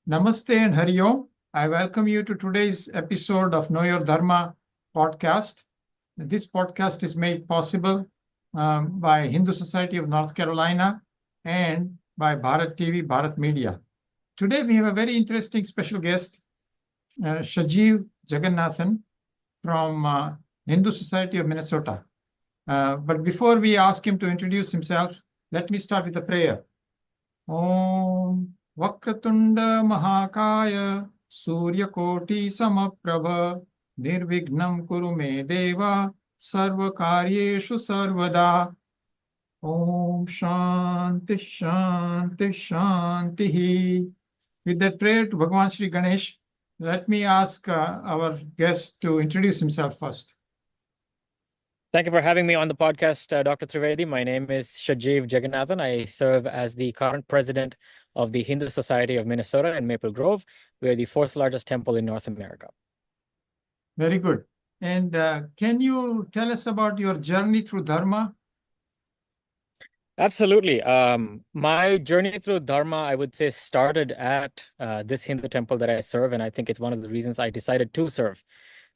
Namaste and Hari Om. I welcome you to today's episode of Know Your Dharma podcast. This podcast is made possible by Hindu Society of North Carolina and by Bharat TV, Bharat Media. Today we have a very interesting special guest, Shajive Jeganathan from Hindu Society of Minnesota. But before we ask him to introduce himself, let me start with a prayer. Om Vakratunda Mahakaya Suryakoti Samaprabha Nirvignam Kuru Me Deva Sarvakaryeshu Sarvada. Om Shanti Shanti Shanti. With that prayer to Bhagavan Sri Ganesh, let me ask our guest to introduce himself first. Thank you for having me on the podcast, Dr. Trivedi. My name is Shajive Jeganathan. I serve as the current president of the Hindu Society of Minnesota in Maple Grove. We are the fourth largest temple in North America. Very good. And can you tell us about your journey through Dharma? Absolutely. My journey through Dharma, I would say, started at this Hindu temple that I serve. And I think it's one of the reasons I decided to serve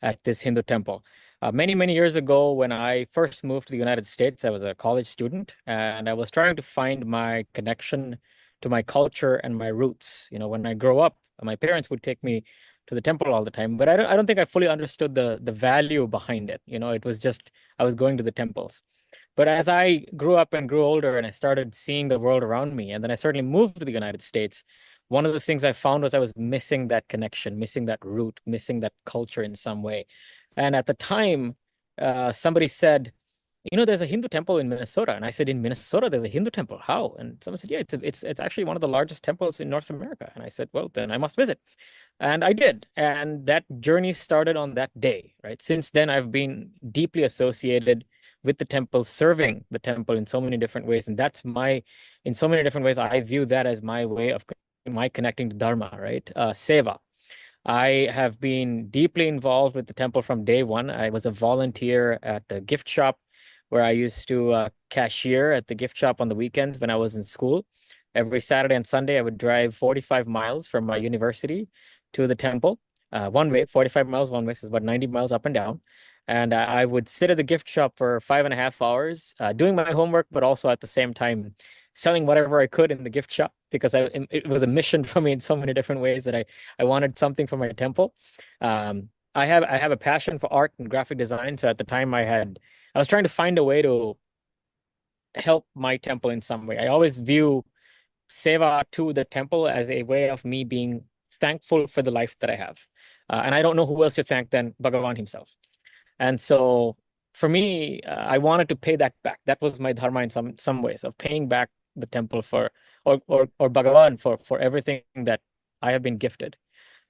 at this Hindu temple. Many, many years ago, when I first moved to the United States, I was a college student, and I was trying to find my connection to my culture and my roots. You know, when I grow up, my parents would take me to the temple all the time, but I don't think I fully understood the value behind it. You know, it was just I was going to the temples. But as I grew up and grew older and I started seeing the world around me, and then I certainly moved to the United States, one of the things I found was I was missing that connection, missing that root, missing that culture in some way. And at the time, somebody said, you know, there's a Hindu temple in Minnesota. And I said, in Minnesota, there's a Hindu temple. How? And someone said, yeah, it's actually one of the largest temples in North America. And I said, well, then I must visit. And I did. And that journey started on that day, right? Since then, I've been deeply associated with the temple, serving the temple in so many different ways. And that's in so many different ways, I view that as my way of my connecting to Dharma, right? Seva. I have been deeply involved with the temple from day one. I was a volunteer at the gift shop where I used to cashier at the gift shop on the weekends when I was in school. Every Saturday and Sunday, I would drive 45 miles from my university to the temple. One way, 45 miles one way, so it's about 90 miles up and down. And I would sit at the gift shop for 5.5 hours, doing my homework, but also at the same time selling whatever I could in the gift shop, because it was a mission for me in so many different ways that I wanted something for my temple. I have a passion for art and graphic design. So at the time I was trying to find a way to help my temple in some way. I always view seva to the temple as a way of me being thankful for the life that I have. And I don't know who else to thank than Bhagavan himself. And so for me, I wanted to pay that back. That was my dharma in some ways, of paying back the temple or Bhagavan for everything that I have been gifted.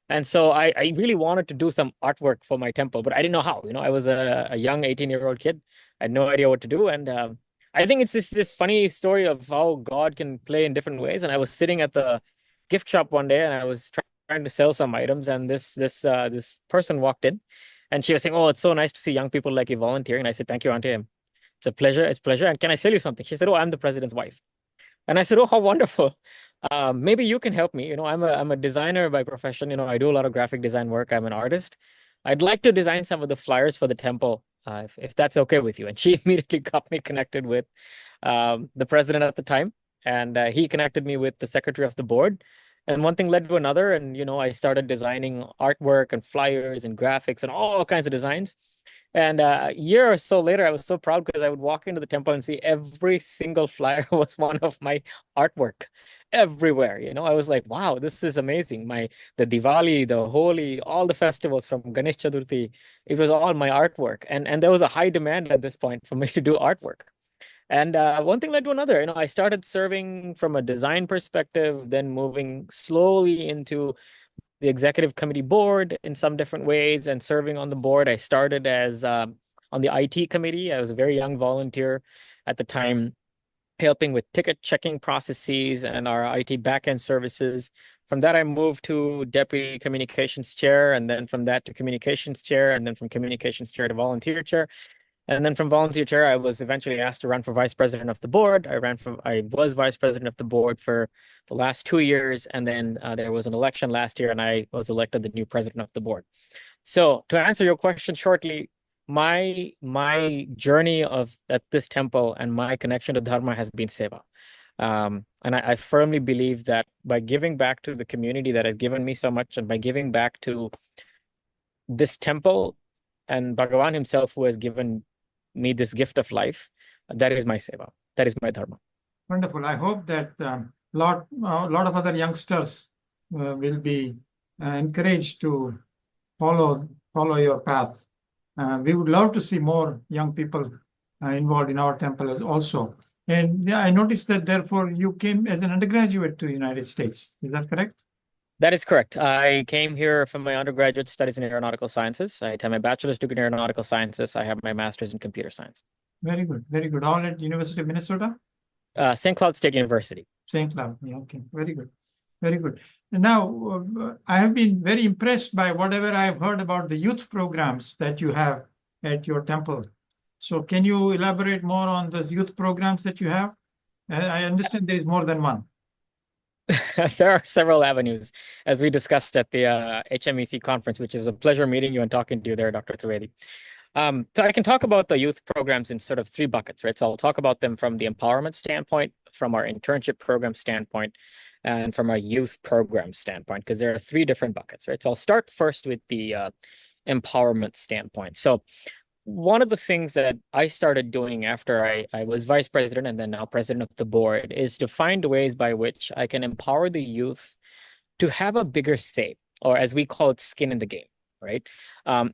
And so I really wanted to do some artwork for my temple, but I didn't know how. You know, I was a young 18-year-old kid. I had no idea what to do. And I think it's this funny story of how God can play in different ways. And I was sitting at the gift shop one day and I was trying to sell some items, and this person walked in. And she was saying, oh, it's so nice to see young people like you volunteering. And I said, thank you, Auntie. It's a pleasure. It's a pleasure. And can I sell you something? She said, oh, I'm the president's wife. And I said, oh, how wonderful. Maybe you can help me. You know, I'm a designer by profession. You know, I do a lot of graphic design work. I'm an artist. I'd like to design some of the flyers for the temple, if that's okay with you. And she immediately got me connected with the president at the time. And he connected me with the secretary of the board. And one thing led to another. And, you know, I started designing artwork and flyers and graphics and all kinds of designs. And a year or so later, I was so proud because I would walk into the temple and see every single flyer was one of my artwork everywhere. You know, I was like, wow, this is amazing. The Diwali, the Holi, all the festivals from Ganesh Chaturthi, it was all my artwork. And there was a high demand at this point for me to do artwork. And one thing led to another. You know, I started serving from a design perspective, then moving slowly into the executive committee board in some different ways and serving on the board. I started as on the IT committee. I was a very young volunteer at the time, helping with ticket checking processes and our IT backend services. From that, I moved to deputy communications chair, and then from that to communications chair, and then from communications chair to volunteer chair. And then from volunteer chair, I was eventually asked to run for vice president of the board. I was vice president of the board for the last 2 years. And then there was an election last year, and I was elected the new president of the board. So to answer your question shortly, my journey at this temple and my connection to Dharma has been seva. And I firmly believe that by giving back to the community that has given me so much, and by giving back to this temple and Bhagavan himself, who has given me this gift of life, that is my seva. That is my dharma. Wonderful. I hope that lot of other youngsters will be encouraged to follow your path. We would love to see more young people involved in our temple also. And yeah, I noticed that therefore you came as an undergraduate to the United States. Is that correct? That is correct. I came here from my undergraduate studies in aeronautical sciences. I have my bachelor's degree in aeronautical sciences. I have my master's in computer science. Very good. Very good. All at University of Minnesota? St. Cloud State University. St. Cloud. Yeah, okay. Very good. Very good. And now, I have been very impressed by whatever I've heard about the youth programs that you have at your temple. So can you elaborate more on those youth programs that you have? I understand there is more than one. There are several avenues, as we discussed at the HMEC conference, which was a pleasure meeting you and talking to you there, Dr. Trivedi. So I can talk about the youth programs in sort of three buckets, right? So I'll talk about them from the empowerment standpoint, from our internship program standpoint, and from a youth program standpoint, because there are three different buckets, right? So I'll start first with the empowerment standpoint. So one of the things that I started doing after I was vice president and then now president of the board is to find ways by which I can empower the youth to have a bigger say, or as we call it, skin in the game, right?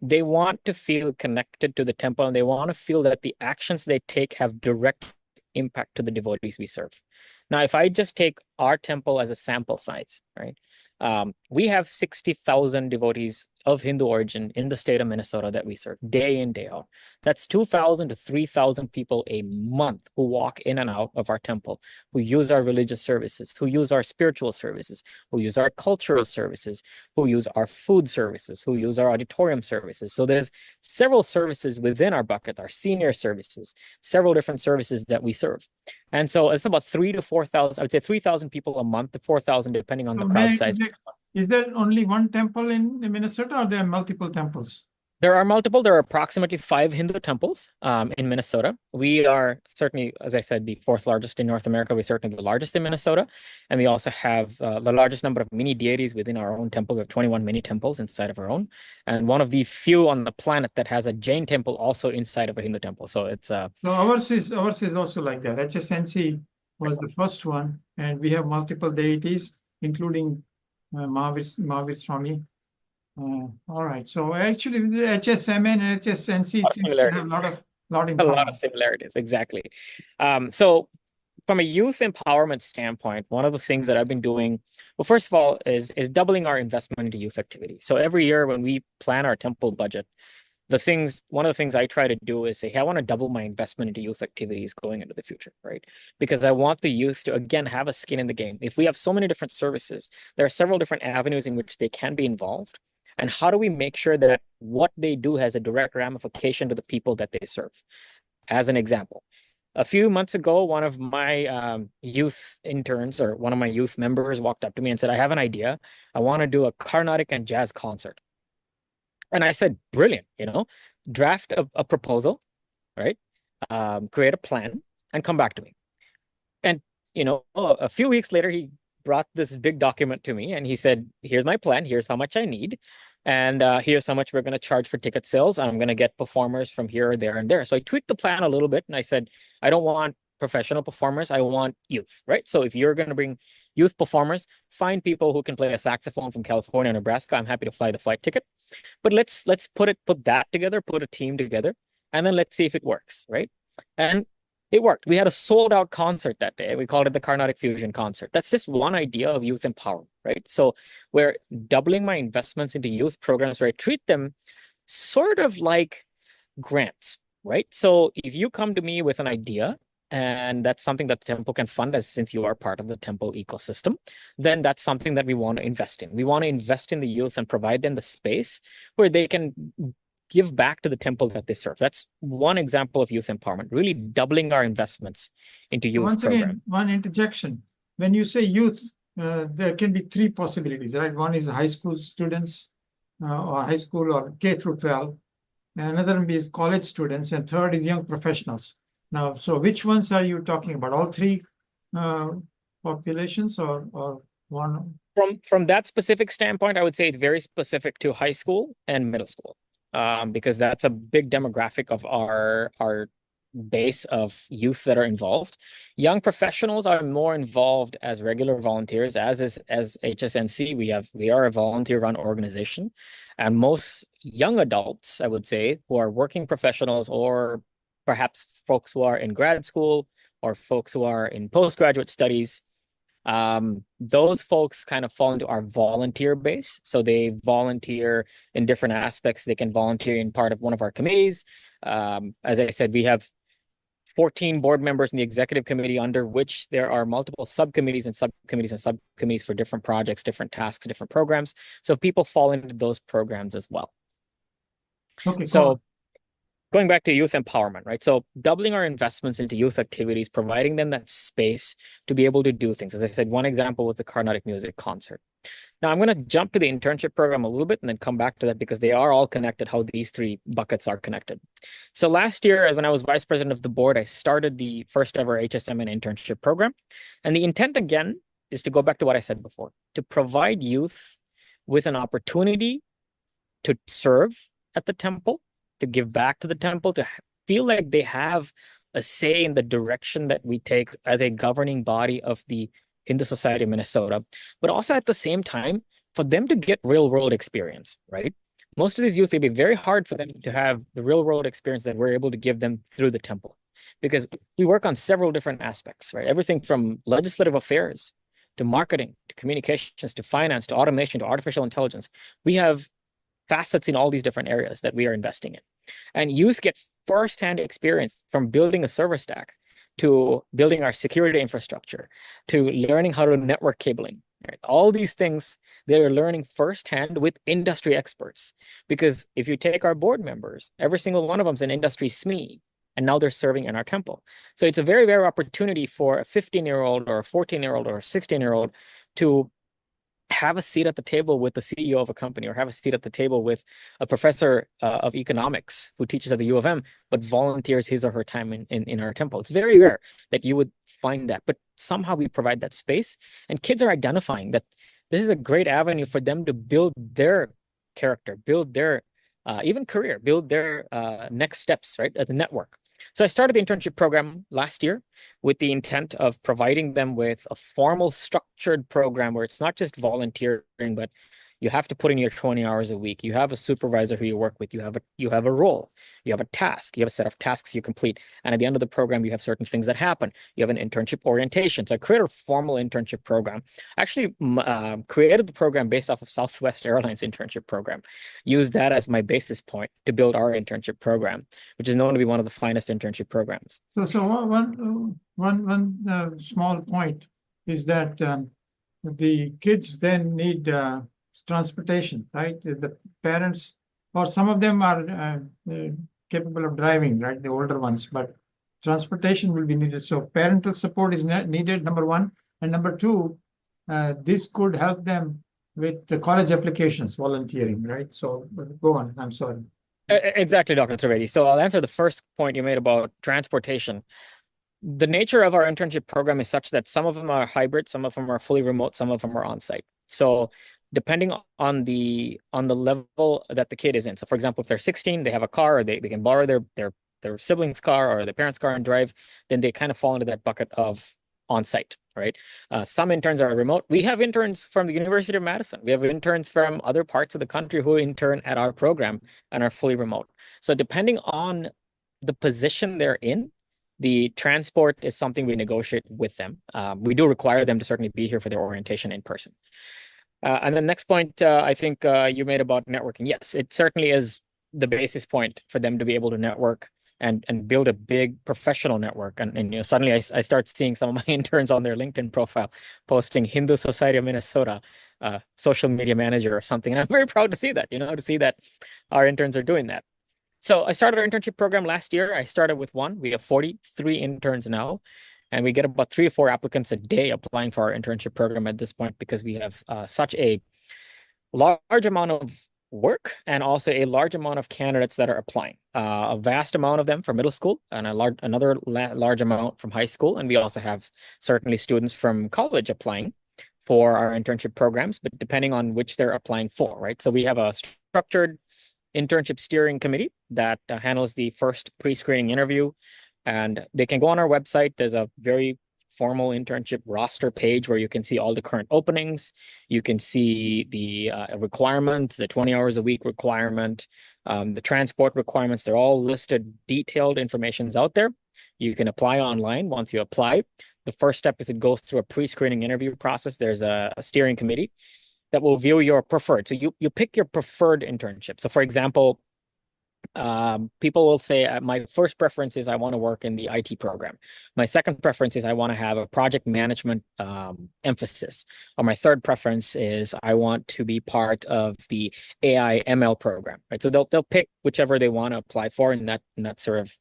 They want to feel connected to the temple, and they want to feel that the actions they take have direct impact to the devotees we serve. Now, if I just take our temple as a sample size, right? We have 60,000 devotees of Hindu origin in the state of Minnesota that we serve day in, day out. That's 2,000 to 3,000 people a month who walk in and out of our temple, who use our religious services, who use our spiritual services, who use our cultural services, who use our food services, who use our auditorium services. So there's several services within our bucket, our senior services, several different services that we serve. And so it's about 3,000 to 4,000, I would say 3,000 people a month to 4,000, depending on the crowd size. Is there only one temple in Minnesota, or there are multiple temples? There are multiple. There are approximately 5 Hindu temples in Minnesota. We are certainly, as I said, the 4th largest in North America. We're certainly the largest in Minnesota. And we also have the largest number of mini deities within our own temple. We have 21 mini temples inside of our own. And one of the few on the planet that has a Jain temple also inside of a Hindu temple. So it's So ours is also like that. HSNC was the first one, and we have multiple deities, including Mahavir Swami. All right. So actually, the HSMN and HSNC seems to have a lot of similarities. Exactly. So from a youth empowerment standpoint, one of the things that I've been doing, well, first of all, is doubling our investment into youth activity. So every year when we plan our temple budget, one of the things I try to do is say, hey, I want to double my investment into youth activities going into the future, right? Because I want the youth to, again, have a skin in the game. If we have so many different services, there are several different avenues in which they can be involved. And how do we make sure that what they do has a direct ramification to the people that they serve? As an example, a few months ago, one of my youth interns, or one of my youth members, walked up to me and said, I have an idea. I want to do a Carnatic and jazz concert. And I said, brilliant, draft a proposal, right? Create a plan and come back to me. And, a few weeks later, he brought this big document to me and he said, here's my plan. Here's how much I need. And here's how much we're going to charge for ticket sales. I'm going to get performers from here, there, and there. So I tweaked the plan a little bit and I said, I don't want professional performers. I want youth, right? So if you're going to bring youth performers, find people who can play a saxophone from California or Nebraska. I'm happy to fly the flight ticket. But let's put that together, put a team together, and then let's see if it works, right? And it worked. We had a sold out concert that day. We called it the Carnatic Fusion Concert. That's just one idea of youth empowerment, right? So we're doubling my investments into youth programs where I treat them sort of like grants, right? So if you come to me with an idea and that's something that the temple can fund, as since you are part of the temple ecosystem, then that's something that we want to invest in. We want to invest in the youth and provide them the space where they can give back to the temple that they serve. That's one example of youth empowerment, really doubling our investments into youth Once program. again, one interjection. When you say youth, there can be three possibilities, right? One is high school students or high school or K through 12. Another one is college students, and third is young professionals. Now, so which ones are you talking about? All three populations or one? From that specific standpoint, I would say it's very specific to high school and middle school, because that's a big demographic of our base of youth that are involved. Young professionals are more involved as regular volunteers, as HSNC. We are a volunteer-run organization, and most young adults, I would say, who are working professionals or perhaps folks who are in grad school or folks who are in postgraduate studies, those folks kind of fall into our volunteer base. So they volunteer in different aspects. They can volunteer in part of one of our committees. As I said, we have 14 board members in the executive committee, under which there are multiple subcommittees and subcommittees and subcommittees for different projects, different tasks, different programs. So people fall into those programs as well. Okay, so going back to youth empowerment, right? So doubling our investments into youth activities, providing them that space to be able to do things. As I said, one example was the Carnatic music concert. Now I'm going to jump to the internship program a little bit and then come back to that, because they are all connected, how these three buckets are connected. So last year, when I was vice president of the board, I started the first ever HSM and internship program. And the intent, again, is to go back to what I said before, to provide youth with an opportunity to serve at the temple, to give back to the temple, to feel like they have a say in the direction that we take as a governing body of the Hindu Society of Minnesota, but also at the same time for them to get real world experience, right? Most of these youth, it'd be very hard for them to have the real world experience that we're able to give them through the temple, because we work on several different aspects, right? Everything from legislative affairs to marketing, to communications, to finance, to automation, to artificial intelligence. We have facets in all these different areas that we are investing in. And youth get firsthand experience from building a server stack, to building our security infrastructure, to learning how to network cabling, right? All these things they're learning firsthand with industry experts. Because if you take our board members, every single one of them is an industry SME, and now they're serving in our temple. So it's a very rare opportunity for a 15-year-old or a 14-year-old or a 16-year-old to have a seat at the table with the CEO of a company, or have a seat at the table with a professor of economics who teaches at the U of M, but volunteers his or her time in our temple. It's very rare that you would find that, but somehow we provide that space, and kids are identifying that this is a great avenue for them to build their character, build their even career, build their next steps, right, at the network. So I started the internship program last year with the intent of providing them with a formal, structured program where it's not just volunteering, but you have to put in your 20 hours a week. You have a supervisor who you work with. You have a role. You have a task. You have a set of tasks you complete. And at the end of the program, you have certain things that happen. You have an internship orientation. So I created a formal internship program. Actually, created the program based off of Southwest Airlines internship program. Used that as my basis point to build our internship program, which is known to be one of the finest internship programs. So one small point is that the kids then need transportation, right? The parents, or some of them are capable of driving, right? The older ones, but transportation will be needed. So parental support is needed, number one. And number two, this could help them with the college applications, volunteering, right? So go on, I'm sorry. Exactly, Dr. Trivedi. So I'll answer the first point you made about transportation. The nature of our internship program is such that some of them are hybrid, some of them are fully remote, some of them are on-site. So depending on the level that the kid is in. So for example, if they're 16, they have a car, or they can borrow their sibling's car or their parents' car and drive, then they kind of fall into that bucket of on-site, right? Some interns are remote. We have interns from the University of Madison. We have interns from other parts of the country who intern at our program and are fully remote. So depending on the position they're in, the transport is something we negotiate with them. We do require them to certainly be here for their orientation in person. And the next point I think you made about networking. Yes, it certainly is the basis point for them to be able to network and build a big professional network. And suddenly I start seeing some of my interns on their LinkedIn profile posting Hindu Society of Minnesota, social media manager or something. And I'm very proud to see that, to see that our interns are doing that. So I started our internship program last year. I started with one. We have 43 interns now, and we get about 3 to 4 applicants a day applying for our internship program at this point because we have such a large amount of work and also a large amount of candidates that are applying. A vast amount of them from middle school and another large amount from high school. And we also have certainly students from college applying for our internship programs, but depending on which they're applying for, right? So we have a structured internship steering committee that handles the first pre-screening interview, and they can go on our website. There's a very formal internship roster page where you can see all the current openings. You can see the requirements, the 20 hours a week requirement, the transport requirements. They're all listed, detailed information's out there. You can apply online. Once you apply, the first step is it goes through a pre-screening interview process. There's a steering committee that will view your preferred. So you pick your preferred internship. So for example, people will say my first preference is I want to work in the IT program. My second preference is I want to have a project management emphasis. Or my third preference is I want to be part of the AI ML program. Right. So they'll pick whichever they want to apply for in that sort of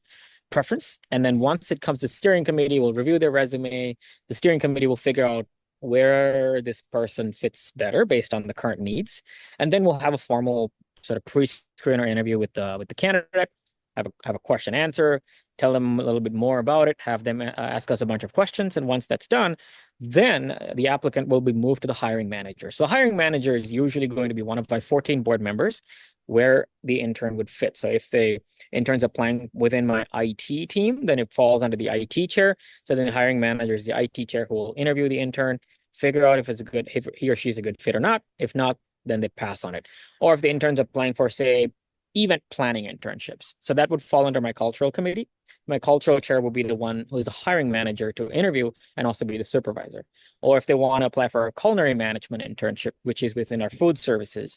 preference. And then once it comes to steering committee, we'll review their resume. The steering committee will figure out where this person fits better based on the current needs. And then we'll have a formal sort of pre-screener interview with the candidate, have a question answer, tell them a little bit more about it, have them ask us a bunch of questions. And once that's done, then the applicant will be moved to the hiring manager. So the hiring manager is usually going to be one of my 14 board members where the intern would fit. So if the intern's applying within my IT team, then it falls under the IT chair. So then the hiring manager is the IT chair who will interview the intern, figure out if he or she's a good fit or not. If not, then they pass on it. Or if the intern's applying for, say, event planning internships. So that would fall under my cultural committee. My cultural chair will be the one who is the hiring manager to interview and also be the supervisor. Or if they want to apply for a culinary management internship, which is within our food services,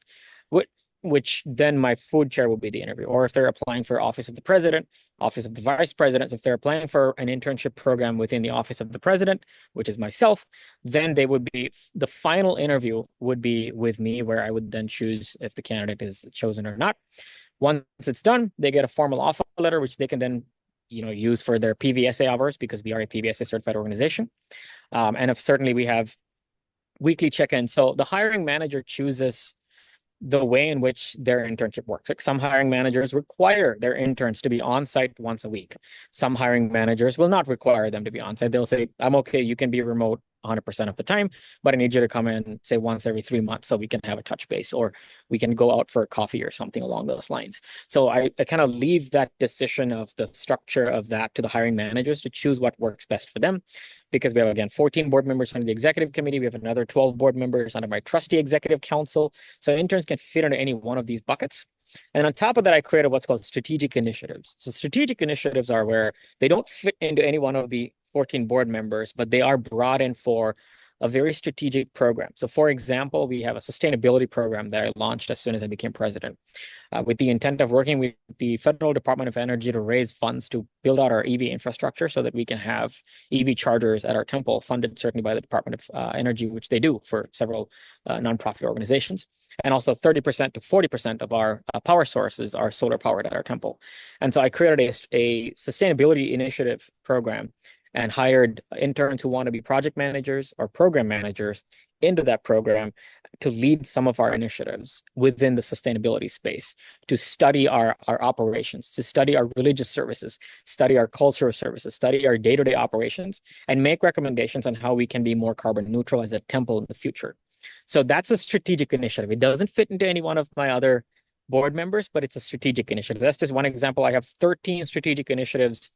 which then my food chair will be the interview. Or if they're applying for office of the president, office of the vice president, if they're applying for an internship program within the office of the president, which is myself, then the final interview would be with me, where I would then choose if the candidate is chosen or not. Once it's done, they get a formal offer letter, which they can then use for their PVSA hours, because we are a PVSA certified organization. And if certainly we have weekly check-ins. So the hiring manager chooses the way in which their internship works. Like some hiring managers require their interns to be on site once a week. Some hiring managers will not require them to be on site. They'll say, I'm okay, you can be remote 100% of the time, but I need you to come in, say, once every 3 months so we can have a touch base, or we can go out for a coffee or something along those lines. So I kind of leave that decision of the structure of that to the hiring managers to choose what works best for them. Because we have, again, 14 board members under the executive committee. We have another 12 board members under my trustee executive council. So interns can fit into any one of these buckets. And on top of that, I created what's called strategic initiatives. So strategic initiatives are where they don't fit into any one of the 14 board members, but they are brought in for a very strategic program. So for example, we have a sustainability program that I launched as soon as I became president, with the intent of working with the Federal Department of Energy to raise funds to build out our EV infrastructure so that we can have EV chargers at our temple, funded certainly by the Department of Energy, which they do for several nonprofit organizations. And also 30% to 40% of our power sources are solar powered at our temple. And so I created a sustainability initiative program and hired interns who want to be project managers or program managers into that program to lead some of our initiatives within the sustainability space, to study our operations, to study our religious services, study our cultural services, study our day-to-day operations, and make recommendations on how we can be more carbon neutral as a temple in the future. So that's a strategic initiative. It doesn't fit into any one of my other board members, but it's a strategic initiative. That's just one example. I have 13 strategic initiatives,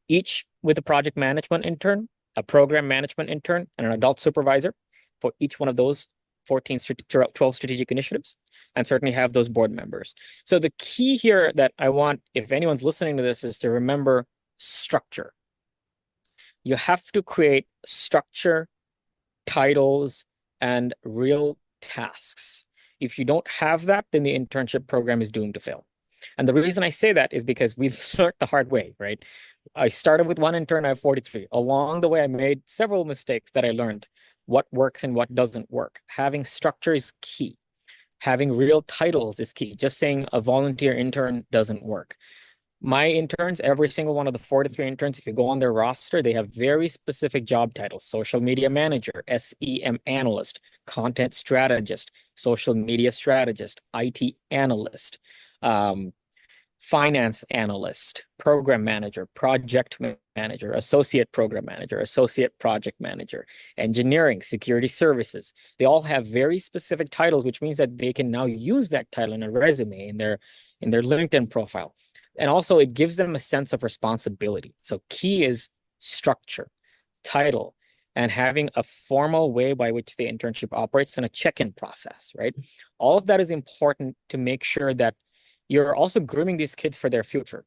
each with a project management intern, a program management intern, and an adult supervisor for each one of those 12 strategic initiatives, and certainly have those board members. So the key here that I want, if anyone's listening to this, is to remember structure. You have to create structure, titles, and real tasks. If you don't have that, then the internship program is doomed to fail. And the reason I say that is because we learned the hard way, right? I started with one intern, I have 43. Along the way, I made several mistakes that I learned what works and what doesn't work. Having structure is key. Having real titles is key. Just saying a volunteer intern doesn't work. My interns, every single one of the 43 interns, if you go on their roster, they have very specific job titles: social media manager, SEM analyst, content strategist, social media strategist, IT analyst, finance analyst, program manager, project manager, associate program manager, associate project manager, engineering, security services. They all have very specific titles, which means that they can now use that title in a resume, in their LinkedIn profile. And also it gives them a sense of responsibility. So key is structure, title, and having a formal way by which the internship operates and a check-in process, right? All of that is important to make sure that you're also grooming these kids for their future,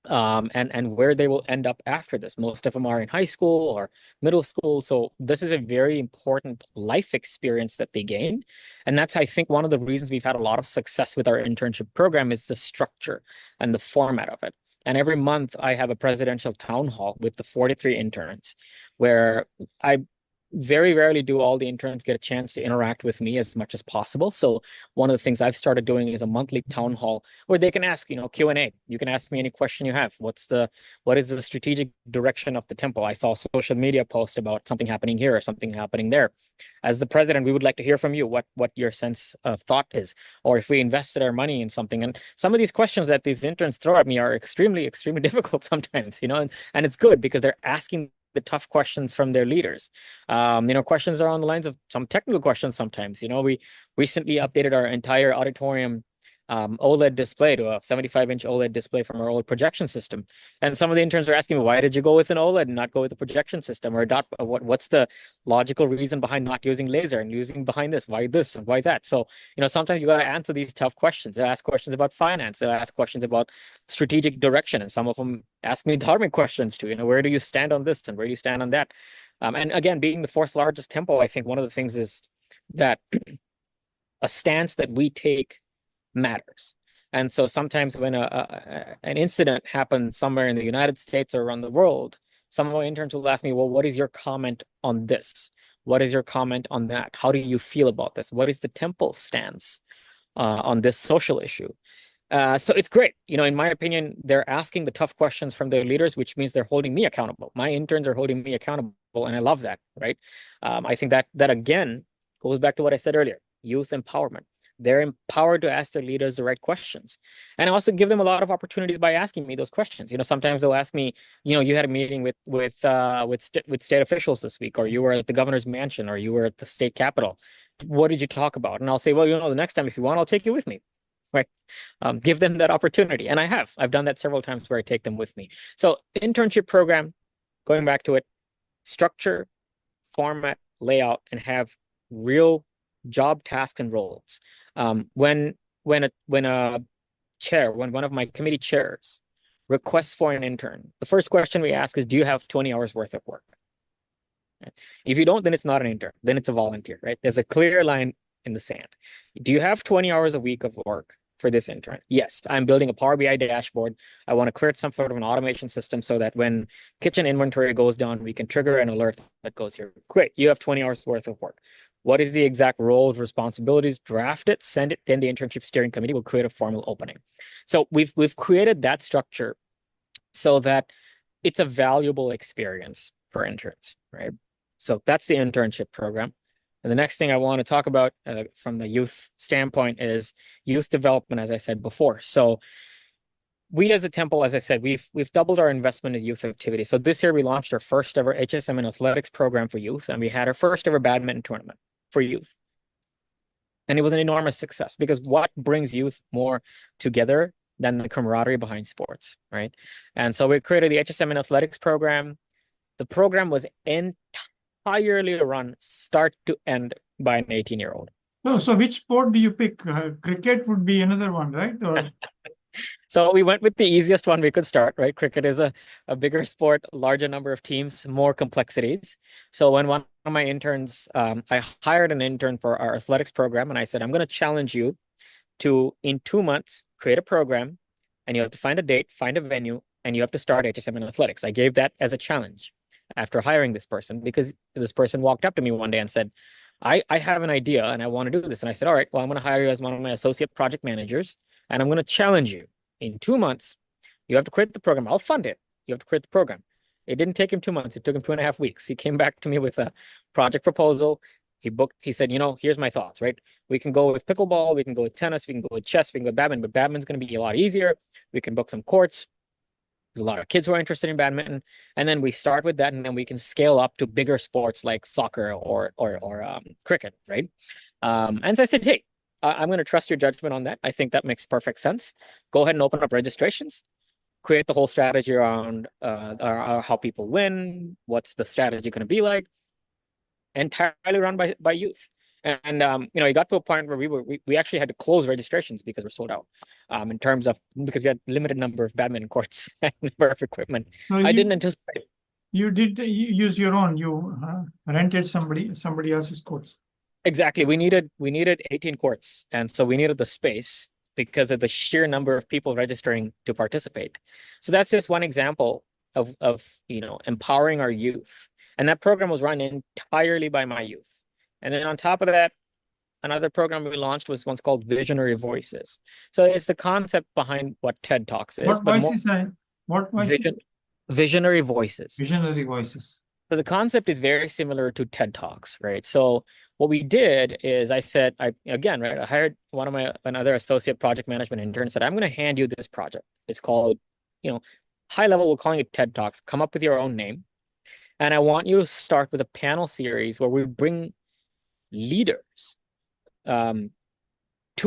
and where they will end up after this. Most of them are in high school or middle school. So this is a very important life experience that they gain. And that's, I think, one of the reasons we've had a lot of success with our internship program is the structure and the format of it. And every month I have a presidential town hall with the 43 interns where I very rarely do all the interns get a chance to interact with me as much as possible. So one of the things I've started doing is a monthly town hall where they can ask, Q&A. You can ask me any question you have. What is the strategic direction of the temple? I saw a social media post about something happening here or something happening there. As the president, we would like to hear from you what your sense of thought is, or if we invested our money in something. And some of these questions that these interns throw at me are extremely, extremely difficult sometimes, and it's good because they're asking the tough questions from their leaders. Questions are on the lines of some technical questions sometimes. We recently updated our entire auditorium OLED display to a 75-inch OLED display from our old projection system. And some of the interns are asking me, why did you go with an OLED and not go with a projection system? Or what's the logical reason behind not using laser and using behind this and why that? So, sometimes you got to answer these tough questions. They'll ask questions about finance. They'll ask questions about strategic direction. And some of them ask me Dharmic questions too. Where do you stand on this and where do you stand on that? And again, being the fourth largest temple, I think one of the things is that a stance that we take matters. And so sometimes when an incident happens somewhere in the United States or around the world, some of my interns will ask me, well, what is your comment on this? What is your comment on that? How do you feel about this? What is the temple stance on this social issue? So it's great. In my opinion, they're asking the tough questions from their leaders, which means they're holding me accountable. My interns are holding me accountable, and I love that, right? I think that again goes back to what I said earlier, youth empowerment. They're empowered to ask their leaders the right questions. And I also give them a lot of opportunities by asking me those questions. Sometimes they'll ask me, you had a meeting with state officials this week, or you were at the governor's mansion, or you were at the state capitol. What did you talk about? And I'll say, well, the next time, if you want, I'll take you with me. Right. Give them that opportunity. And I've done that several times where I take them with me. So internship program, going back to it, structure, format, layout, and have real job tasks and roles. When one of my committee chairs requests for an intern, the first question we ask is, do you have 20 hours worth of work? If you don't, then it's not an intern, then it's a volunteer, right? There's a clear line in the sand. Do you have 20 hours a week of work for this intern? Yes, I'm building a Power BI dashboard. I want to create some sort of an automation system so that when kitchen inventory goes down, we can trigger an alert that goes here. Great, you have 20 hours worth of work. What is the exact roles, responsibilities? Draft it, send it, then the internship steering committee will create a formal opening. So we've created that structure so that it's a valuable experience for interns, right? So that's the internship program. And the next thing I want to talk about from the youth standpoint is youth development, as I said before. So we as a temple, as I said, we've doubled our investment in youth activity. So this year we launched our first ever HSM and athletics program for youth, and we had our first ever badminton tournament for youth. And it was an enormous success because what brings youth more together than the camaraderie behind sports, right? And so we created the HSM and athletics program. The program was entirely run start to end by an 18-year-old. So which sport do you pick? Cricket would be another one, right? Or... So we went with the easiest one we could start, right? Cricket is a bigger sport, larger number of teams, more complexities. So when one of my interns, I hired an intern for our athletics program, and I said, I'm going to challenge you to, in 2 months, create a program, and you have to find a date, find a venue, and you have to start HSM in athletics. I gave that as a challenge after hiring this person, because this person walked up to me one day and said, I have an idea and I want to do this. And I said, all right, well, I'm going to hire you as one of my associate project managers, and I'm going to challenge you. In 2 months, you have to create the program. I'll fund it. You have to create the program. It didn't take him 2 months. It took him 2.5 weeks. He came back to me with a project proposal. He said, here's my thoughts, right? We can go with pickleball, we can go with tennis, we can go with chess, we can go with badminton, but badminton's going to be a lot easier. We can book some courts. There's a lot of kids who are interested in badminton. And then we start with that, and then we can scale up to bigger sports like soccer or cricket, right? And so I said, hey, I'm going to trust your judgment on that. I think that makes perfect sense. Go ahead and open up registrations, create the whole strategy around how people win, what's the strategy going to be like, entirely run by youth. And it got to a point where we actually had to close registrations because we're sold out. In terms of, because we had limited number of badminton courts and number of equipment. So I didn't anticipate. You did use your own. You rented somebody else's courts. Exactly. We needed 18 courts, and so we needed the space because of the sheer number of people registering to participate. So that's just one example of empowering our youth. And that program was run entirely by my youth. And then on top of that, another program we launched was once called Visionary Voices. So it's the concept behind what TED Talks is. What voices? What voices? Visionary Voices. Visionary Voices. So the concept is very similar to TED Talks, right? So what we did is I hired another associate project management intern and said, I'm going to hand you this project. It's called, high level, we're calling it TED Talks. Come up with your own name. And I want you to start with a panel series where we bring leaders to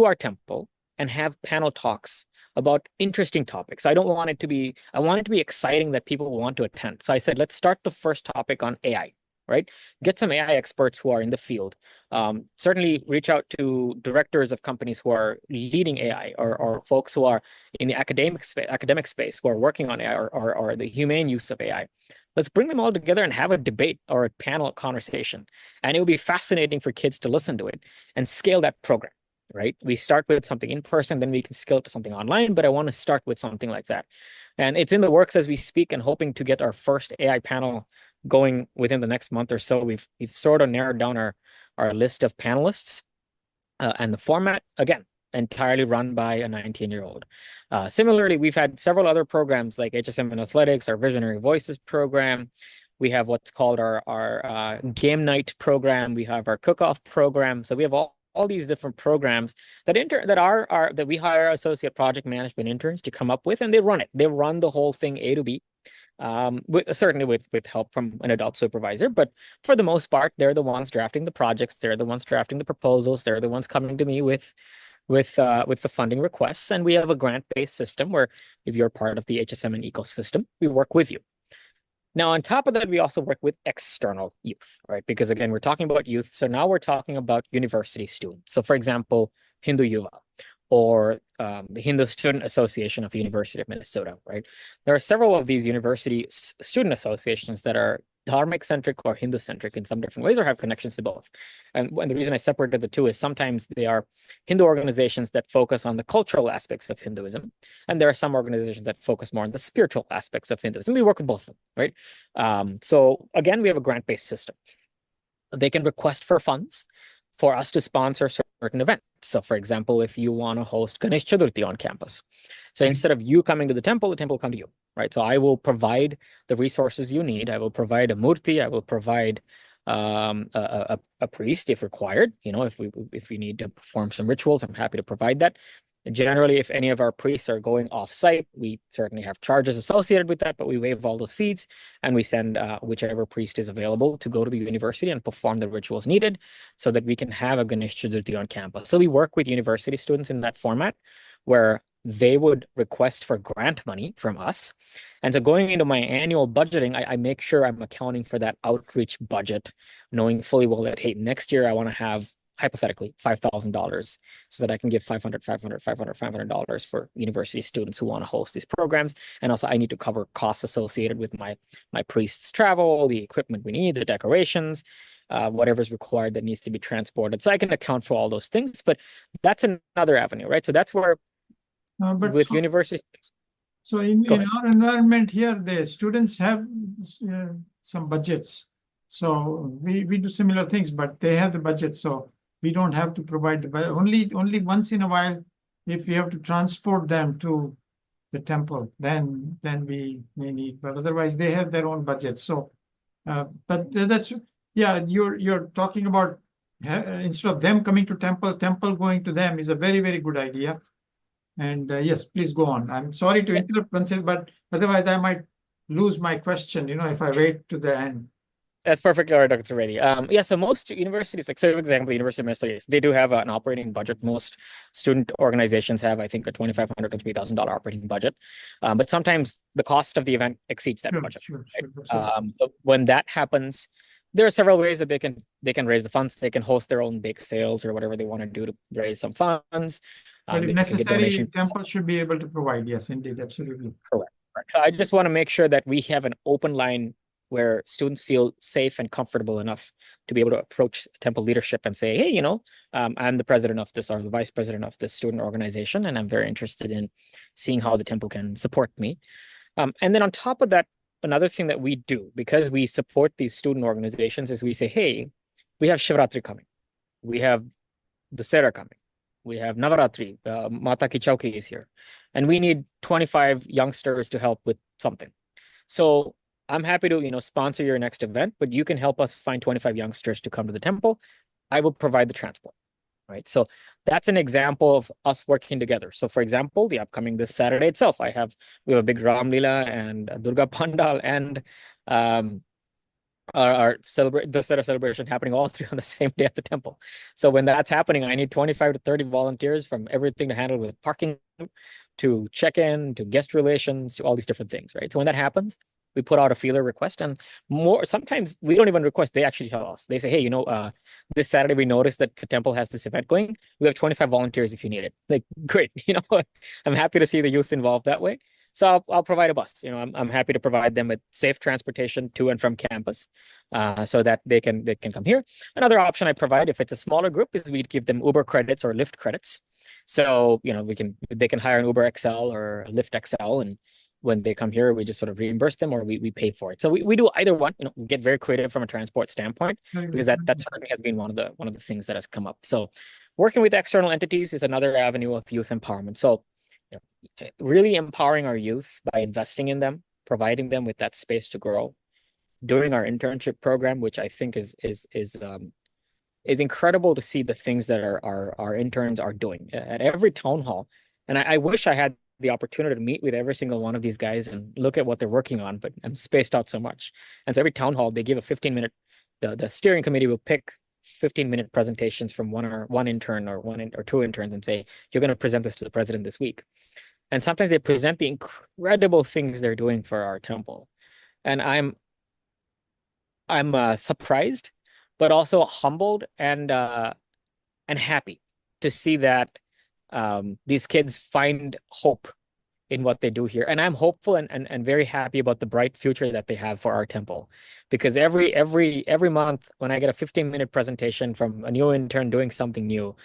our temple and have panel talks about interesting topics. I want it to be exciting that people want to attend. So I said, let's start the first topic on AI, right? Get some AI experts who are in the field. Certainly reach out to directors of companies who are leading AI, or folks who are in the academic space who are working on AI, or the humane use of AI. Let's bring them all together and have a debate or a panel conversation. And it will be fascinating for kids to listen to it and scale that program, right? We start with something in person, then we can scale it to something online, but I want to start with something like that. And it's in the works as we speak, and hoping to get our first AI panel going within the next month or so. We've sort of narrowed down our list of panelists, and the format, again, entirely run by a 19-year-old. Similarly, we've had several other programs like HSM in Athletics, our Visionary Voices program. We have what's called our game night program. We have our cook-off program. So we have all these different programs that we hire associate project management interns to come up with, and they run it. They run the whole thing A to B. Certainly with help from an adult supervisor, but for the most part, they're the ones drafting the projects. They're the ones drafting the proposals. They're the ones coming to me with the funding requests. And we have a grant-based system where if you're part of the HSM and ecosystem, we work with you. Now, on top of that, we also work with external youth, right? Because again, we're talking about youth. So now we're talking about university students. So for example, Hindu Yuva, or the Hindu Student Association of the University of Minnesota, right? There are several of these university student associations that are Dharmic-centric or Hindu-centric in some different ways, or have connections to both. And the reason I separated the two is sometimes they are Hindu organizations that focus on the cultural aspects of Hinduism, and there are some organizations that focus more on the spiritual aspects of Hinduism. We work with both of them, right? So again, we have a grant-based system. They can request for funds for us to sponsor certain events. So for example, if you want to host Ganesh Chaturthi on campus, so instead of you coming to the temple will come to you, right? So I will provide the resources you need. I will provide a murti. I will provide a priest if required. If we need to perform some rituals, I'm happy to provide that. Generally, if any of our priests are going off-site, we certainly have charges associated with that, but we waive all those fees, and we send whichever priest is available to go to the university and perform the rituals needed so that we can have a Ganesh Chaturthi on campus. So we work with university students in that format where they would request for grant money from us. And so going into my annual budgeting, I make sure I'm accounting for that outreach budget, knowing fully well that, hey, next year I want to have, hypothetically, $5,000 so that I can give $500 for university students who want to host these programs. And also I need to cover costs associated with my priest's travel, the equipment we need, the decorations, whatever's required that needs to be transported. So I can account for all those things, but that's another avenue, right? So that's where But with universities. so Go in ahead. our environment here, the students have some budgets. So we do similar things, but they have the budget, so we don't have to provide the budget. Only once in a while, if we have to transport them to the temple, then we may need. But otherwise, they have their own budget. So, but that's yeah. You're talking about instead of them coming to temple going to them is a very good idea. And yes, please go on. I'm sorry to interrupt, Bansal, but otherwise I might lose my question, if I wait to the end. That's perfectly all right, Dr. Trivedi. Yeah, so most universities, like, so for example, University of Minnesota, they do have an operating budget. Most student organizations have, I think, a $2,500 to $3,000 operating budget. But sometimes the cost of the event exceeds that budget. Sure. So when that happens, there are several ways that they can raise the funds. They can host their own bake sales or whatever they want to do to raise some funds. But if They can get necessary, donations. temple should be able to provide. Yes, indeed, absolutely. Correct. So I just want to make sure that we have an open line where students feel safe and comfortable enough to be able to approach temple leadership and say, hey, I'm the president of this or the vice president of this student organization, and I'm very interested in seeing how the temple can support me. And then on top of that, another thing that we do, because we support these student organizations, is we say, hey, we have Shivratri coming. We have the Sera coming. We have Navaratri. Mata Ki Chauki is here. And we need 25 youngsters to help with something. So I'm happy to, sponsor your next event, but you can help us find 25 youngsters to come to the temple. I will provide the transport, right? So that's an example of us working together. So for example, the upcoming this Saturday itself, we have a big Ram Lila and Durga Pandal and our the set of celebration happening all three on the same day at the temple. So when that's happening, I need 25 to 30 volunteers from everything to handle with parking to check-in to guest relations to all these different things, right? So when that happens, we put out a feeler request, and sometimes we don't even request, they actually tell us. They say, hey, this Saturday we noticed that the temple has this event going. We have 25 volunteers if you need it. Like, great, I'm happy to see the youth involved that way. So I'll provide a bus. I'm happy to provide them with safe transportation to and from campus, so that they can come here. Another option I provide, if it's a smaller group, is we'd give them Uber credits or Lyft credits. So they can hire an Uber XL or Lyft XL, and when they come here, we just sort of reimburse them or we pay for it. So we do either one. We get very creative from a transport standpoint, because that certainly has been one of the things that has come up. So working with external entities is another avenue of youth empowerment. So really empowering our youth by investing in them, providing them with that space to grow, doing our internship program, which I think is incredible to see the things that our interns are doing at every town hall. And I wish I had the opportunity to meet with every single one of these guys and look at what they're working on, but I'm spaced out so much. And so every town hall, they give a 15-minute, the steering committee will pick 15-minute presentations from one intern or two interns and say, you're going to present this to the president this week. And sometimes they present the incredible things they're doing for our temple. And I'm surprised, but also humbled and happy to see that these kids find hope in what they do here. And I'm hopeful and very happy about the bright future that they have for our temple. Because every month when I get a 15-minute presentation from a new intern doing something new,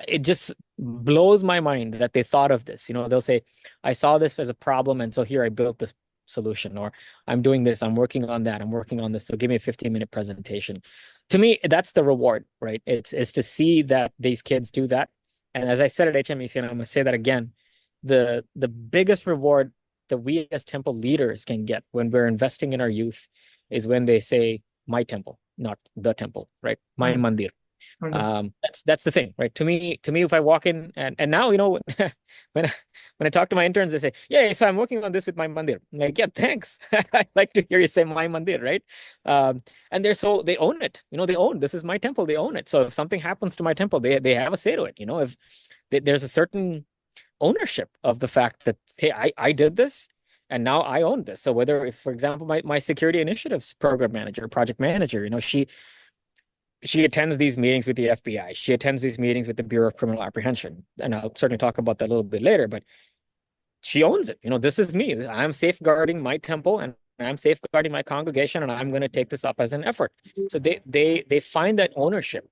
it just blows my mind that they thought of this. They'll say, I saw this as a problem, and so here I built this solution, or I'm doing this, I'm working on that, I'm working on this, so give me a 15-minute presentation. To me, that's the reward, right? It's to see that these kids do that. And as I said at HMEC, and I'm going to say that again, the biggest reward that we as temple leaders can get when we're investing in our youth is when they say, my temple, not the temple, right? My mandir. That's the thing, right? To me, if I walk in and now, when I talk to my interns, they say, yeah, so I'm working on this with my mandir. I'm like, yeah, thanks. I like to hear you say my mandir, right? And they own it. This is my temple. They own it. So if something happens to my temple, they have a say to it. If there's a certain ownership of the fact that, hey, I did this and now I own this. So if, for example, my security initiatives program manager, project manager, she attends these meetings with the FBI. She attends these meetings with the Bureau of Criminal Apprehension. And I'll certainly talk about that a little bit later, but she owns it. This is me. I'm safeguarding my temple and I'm safeguarding my congregation, and I'm going to take this up as an effort. So they find that ownership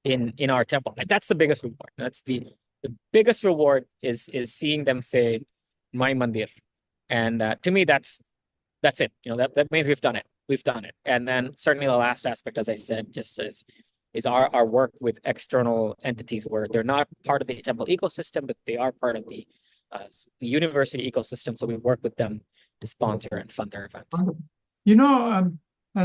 in our temple. That's the biggest reward. the biggest reward is seeing them say, "My mandir," and to me, that's it. That means we've done it. We've done it. And then certainly the last aspect, as I said, just is our work with external entities where they're not part of the temple ecosystem, but they are part of the university ecosystem. So we work with them to sponsor and fund their events. Wonderful.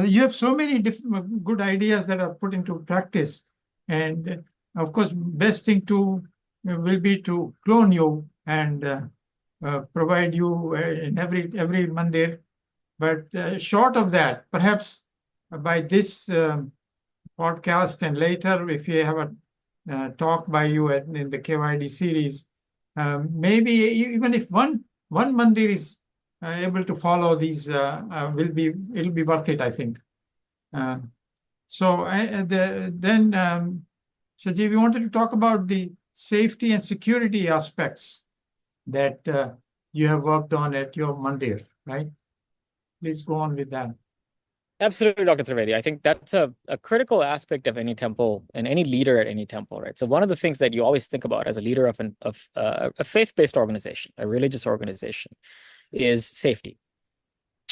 You have so many different good ideas that are put into practice, and of course, best thing to will be to clone you and provide you in every mandir. But short of that, perhaps by this podcast and later, if you have a talk by you in the KYD series, maybe even if one mandir is able to follow these, it'll be worth it, I think. Then, Shajive, we wanted to talk about the safety and security aspects that you have worked on at your mandir, right? Please go on with that. Absolutely, Dr. Trivedi. I think that's a critical aspect of any temple and any leader at any temple, right? So one of the things that you always think about as a leader of a faith-based organization, a religious organization, is safety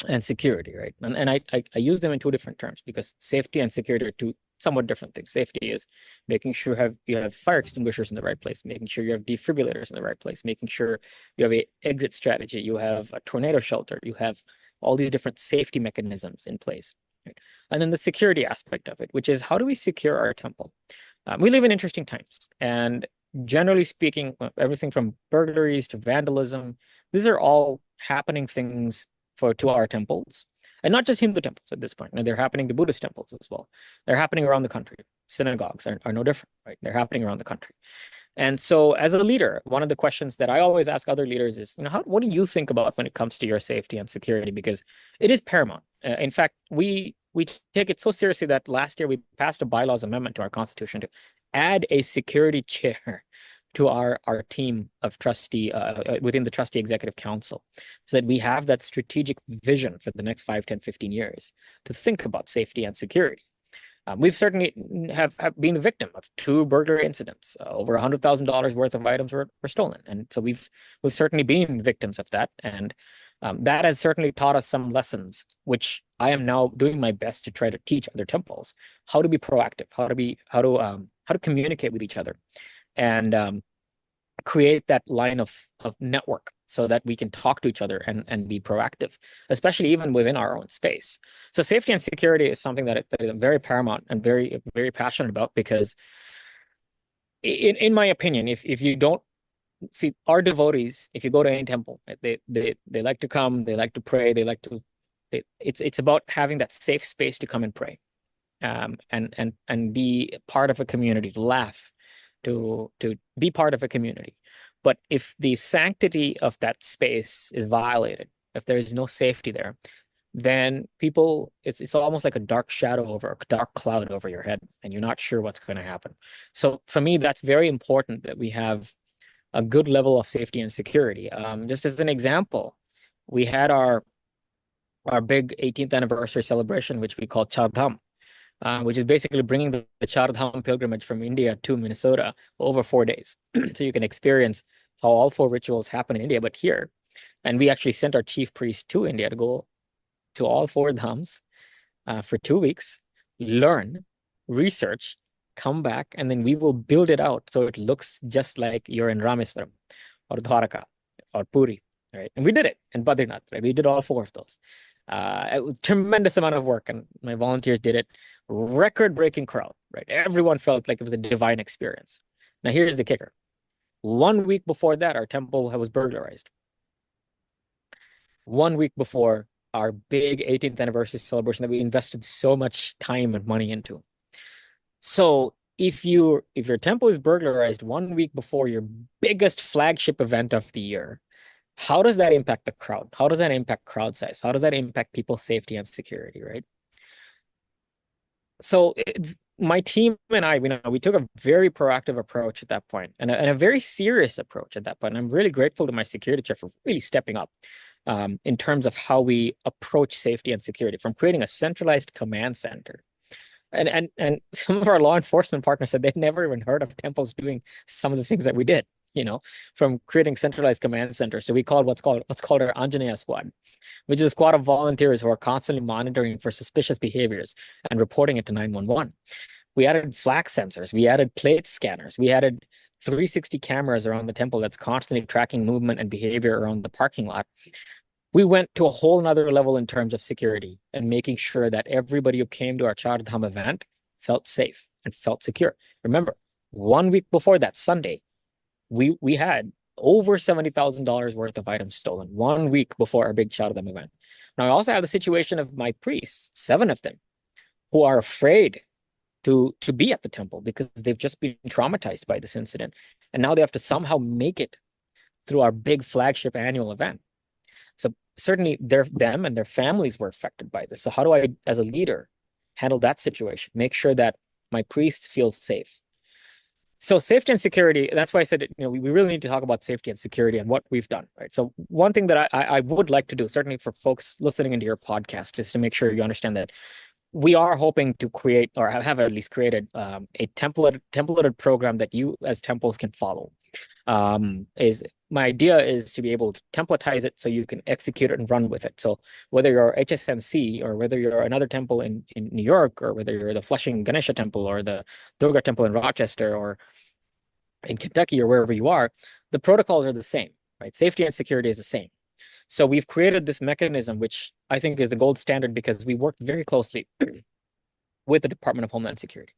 and security, right? And I use them in two different terms because safety and security are two somewhat different things. Safety is making sure you have fire extinguishers in the right place, making sure you have defibrillators in the right place, making sure you have an exit strategy, you have a tornado shelter, you have all these different safety mechanisms in place. Right? And then the security aspect of it, which is how do we secure our temple? We live in interesting times, and generally speaking, everything from burglaries to vandalism, these are all happening things to our temples, and not just Hindu temples at this point. They're happening to Buddhist temples as well. They're happening around the country. Synagogues are no different, right? They're happening around the country. And so as a leader, one of the questions that I always ask other leaders is, what do you think about when it comes to your safety and security? Because it is paramount. In fact, we take it so seriously that last year we passed a bylaws amendment to our constitution to add a security chair to our team of trustee within the trustee executive council, so that we have that strategic vision for the next 5, 10, 15 years to think about safety and security. We've certainly have been the victim of 2 burglary incidents. Over $100,000 worth of items were stolen, and so we've certainly been victims of that, and that has certainly taught us some lessons, which I am now doing my best to try to teach other temples how to be proactive, how to communicate with each other, and create that line of network so that we can talk to each other and be proactive, especially even within our own space. So safety and security is something that I'm very paramount and very, very passionate about, because in my opinion, if you don't see our devotees, if you go to any temple, they like to come, they like to pray, it's about having that safe space to come and pray, and be part of a community, to laugh, to be part of a community. But if the sanctity of that space is violated, if there is no safety there, then it's almost like a dark shadow a dark cloud over your head, and you're not sure what's going to happen. So for me, that's very important that we have a good level of safety and security. Just as an example, we had our big 18th anniversary celebration, which we call Char Dham, which is basically bringing the Char Dham pilgrimage from India to Minnesota over 4 days. So you can experience how all 4 rituals happen in India, but here. And we actually sent our chief priest to India to go to all 4 dhams for 2 weeks, learn, research, come back, and then we will build it out so it looks just like you're in Rameswaram or Dwaraka or Puri, right? And we did it in Badrinath, right? We did all 4 of those. A tremendous amount of work, and my volunteers did it. Record-breaking crowd, right? Everyone felt like it was a divine experience. Now here's the kicker. 1 week before that, our temple was burglarized. 1 week before our big 18th anniversary celebration that we invested so much time and money into. So if your temple is burglarized 1 week before your biggest flagship event of the year, how does that impact the crowd? How does that impact crowd size? How does that impact people's safety and security, right? So my team and I, we took a very proactive approach at that point, and a very serious approach at that point. And I'm really grateful to my security chair for really stepping up in terms of how we approach safety and security, from creating a centralized command center. And some of our law enforcement partners said they'd never even heard of temples doing some of the things that we did. from creating centralized command centers. So we called what's called our Anjaneya squad, which is a squad of volunteers who are constantly monitoring for suspicious behaviors and reporting it to 911. We added flag sensors, we added plate scanners, we added 360 cameras around the temple that's constantly tracking movement and behavior around the parking lot. We went to a whole nother level in terms of security and making sure that everybody who came to our Char Dham event felt safe and felt secure. Remember, 1 week before that Sunday, we had over $70,000 worth of items stolen 1 week before our big Char Dham event. Now, I also have the situation of my priests, 7 of them, who are afraid to be at the temple because they've just been traumatized by this incident. And now they have to somehow make it through our big flagship annual event. So certainly them and their families were affected by this. So how do I, as a leader, handle that situation? Make sure that my priests feel safe. So safety and security, that's why I said, we really need to talk about safety and security and what we've done, right? So one thing that I would like to do, certainly for folks listening into your podcast, is to make sure you understand that we are hoping to create, or have at least created, a templated program that you as temples can follow. My idea is to be able to templatize it so you can execute it and run with it. So whether you're HSNC or whether you're another temple in New York, or whether you're the Flushing Ganesha temple or the Durga temple in Rochester or in Kentucky or wherever you are, the protocols are the same, right? Safety and security is the same. So we've created this mechanism, which I think is the gold standard because we work very closely with the Department of Homeland Security.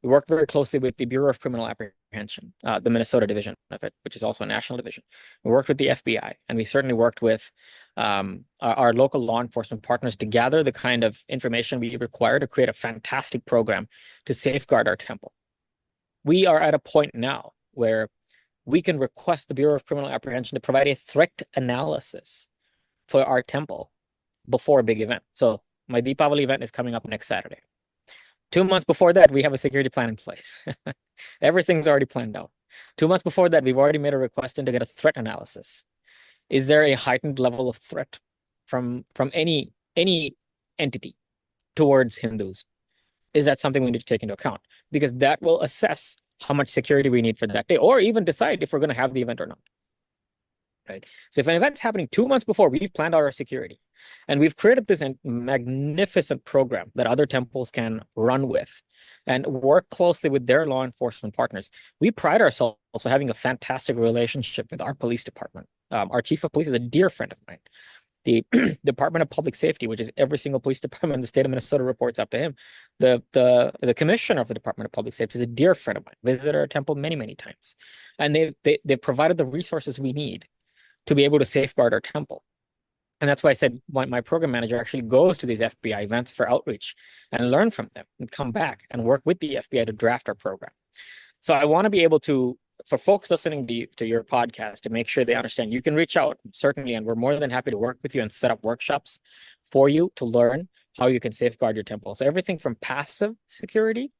We work very closely with the Bureau of Criminal Apprehension, the Minnesota division of it, which is also a national division. We worked with the FBI, and we certainly worked with our local law enforcement partners to gather the kind of information we require to create a fantastic program to safeguard our temple. We are at a point now where we can request the Bureau of Criminal Apprehension to provide a threat analysis for our temple before a big event. So my Deepavali event is coming up next Saturday. 2 months before that, we have a security plan in place. Everything's already planned out. 2 months before that, we've already made a request in to get a threat analysis. Is there a heightened level of threat from any entity towards Hindus? Is that something we need to take into account? Because that will assess how much security we need for that day, or even decide if we're going to have the event or not. Right. So if an event's happening 2 months before, we've planned out our security, and we've created this magnificent program that other temples can run with and work closely with their law enforcement partners. We pride ourselves on having a fantastic relationship with our police department. Our chief of police is a dear friend of mine. The Department of Public Safety, which is every single police department in the state of Minnesota, reports up to him. The commissioner of the Department of Public Safety is a dear friend of mine, visited our temple many, many times. And they've provided the resources we need to be able to safeguard our temple. And that's why I said my program manager actually goes to these FBI events for outreach and learn from them and come back and work with the FBI to draft our program. So I want to be able to, for folks listening to your podcast, to make sure they understand, you can reach out, certainly, and we're more than happy to work with you and set up workshops for you to learn how you can safeguard your temple. So everything from passive security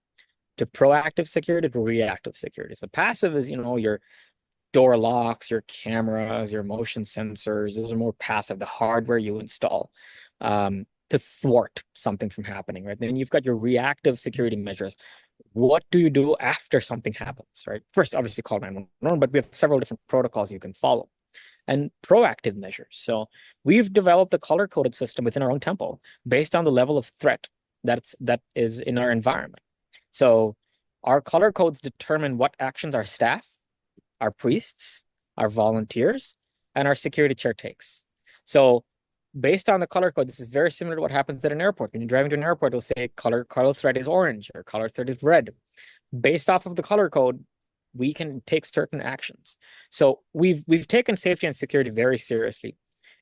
to proactive security to reactive security. So passive is, your door locks, your cameras, your motion sensors. Those are more passive, the hardware you install to thwart something from happening, right? Then you've got your reactive security measures. What do you do after something happens, right? First, obviously call 911, but we have several different protocols you can follow. And proactive measures. So we've developed a color-coded system within our own temple based on the level of threat that is in our environment. So our color codes determine what actions our staff, our priests, our volunteers, and our security chair takes. So based on the color code, this is very similar to what happens at an airport. When you're driving to an airport, it'll say color thread is orange or color thread is red. Based off of the color code, we can take certain actions. So we've taken safety and security very seriously.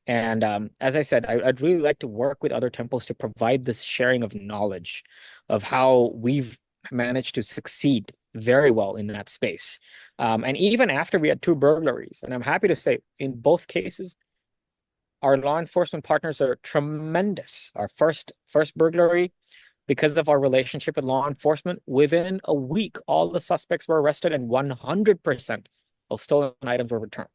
And as I said, I'd really like to work with other temples to provide this sharing of knowledge of how we've managed to succeed very well in that space. And even after we had 2 burglaries, and I'm happy to say in both cases, our law enforcement partners are tremendous. Our first burglary, because of our relationship with law enforcement, within a week, all the suspects were arrested and 100% of stolen items were returned.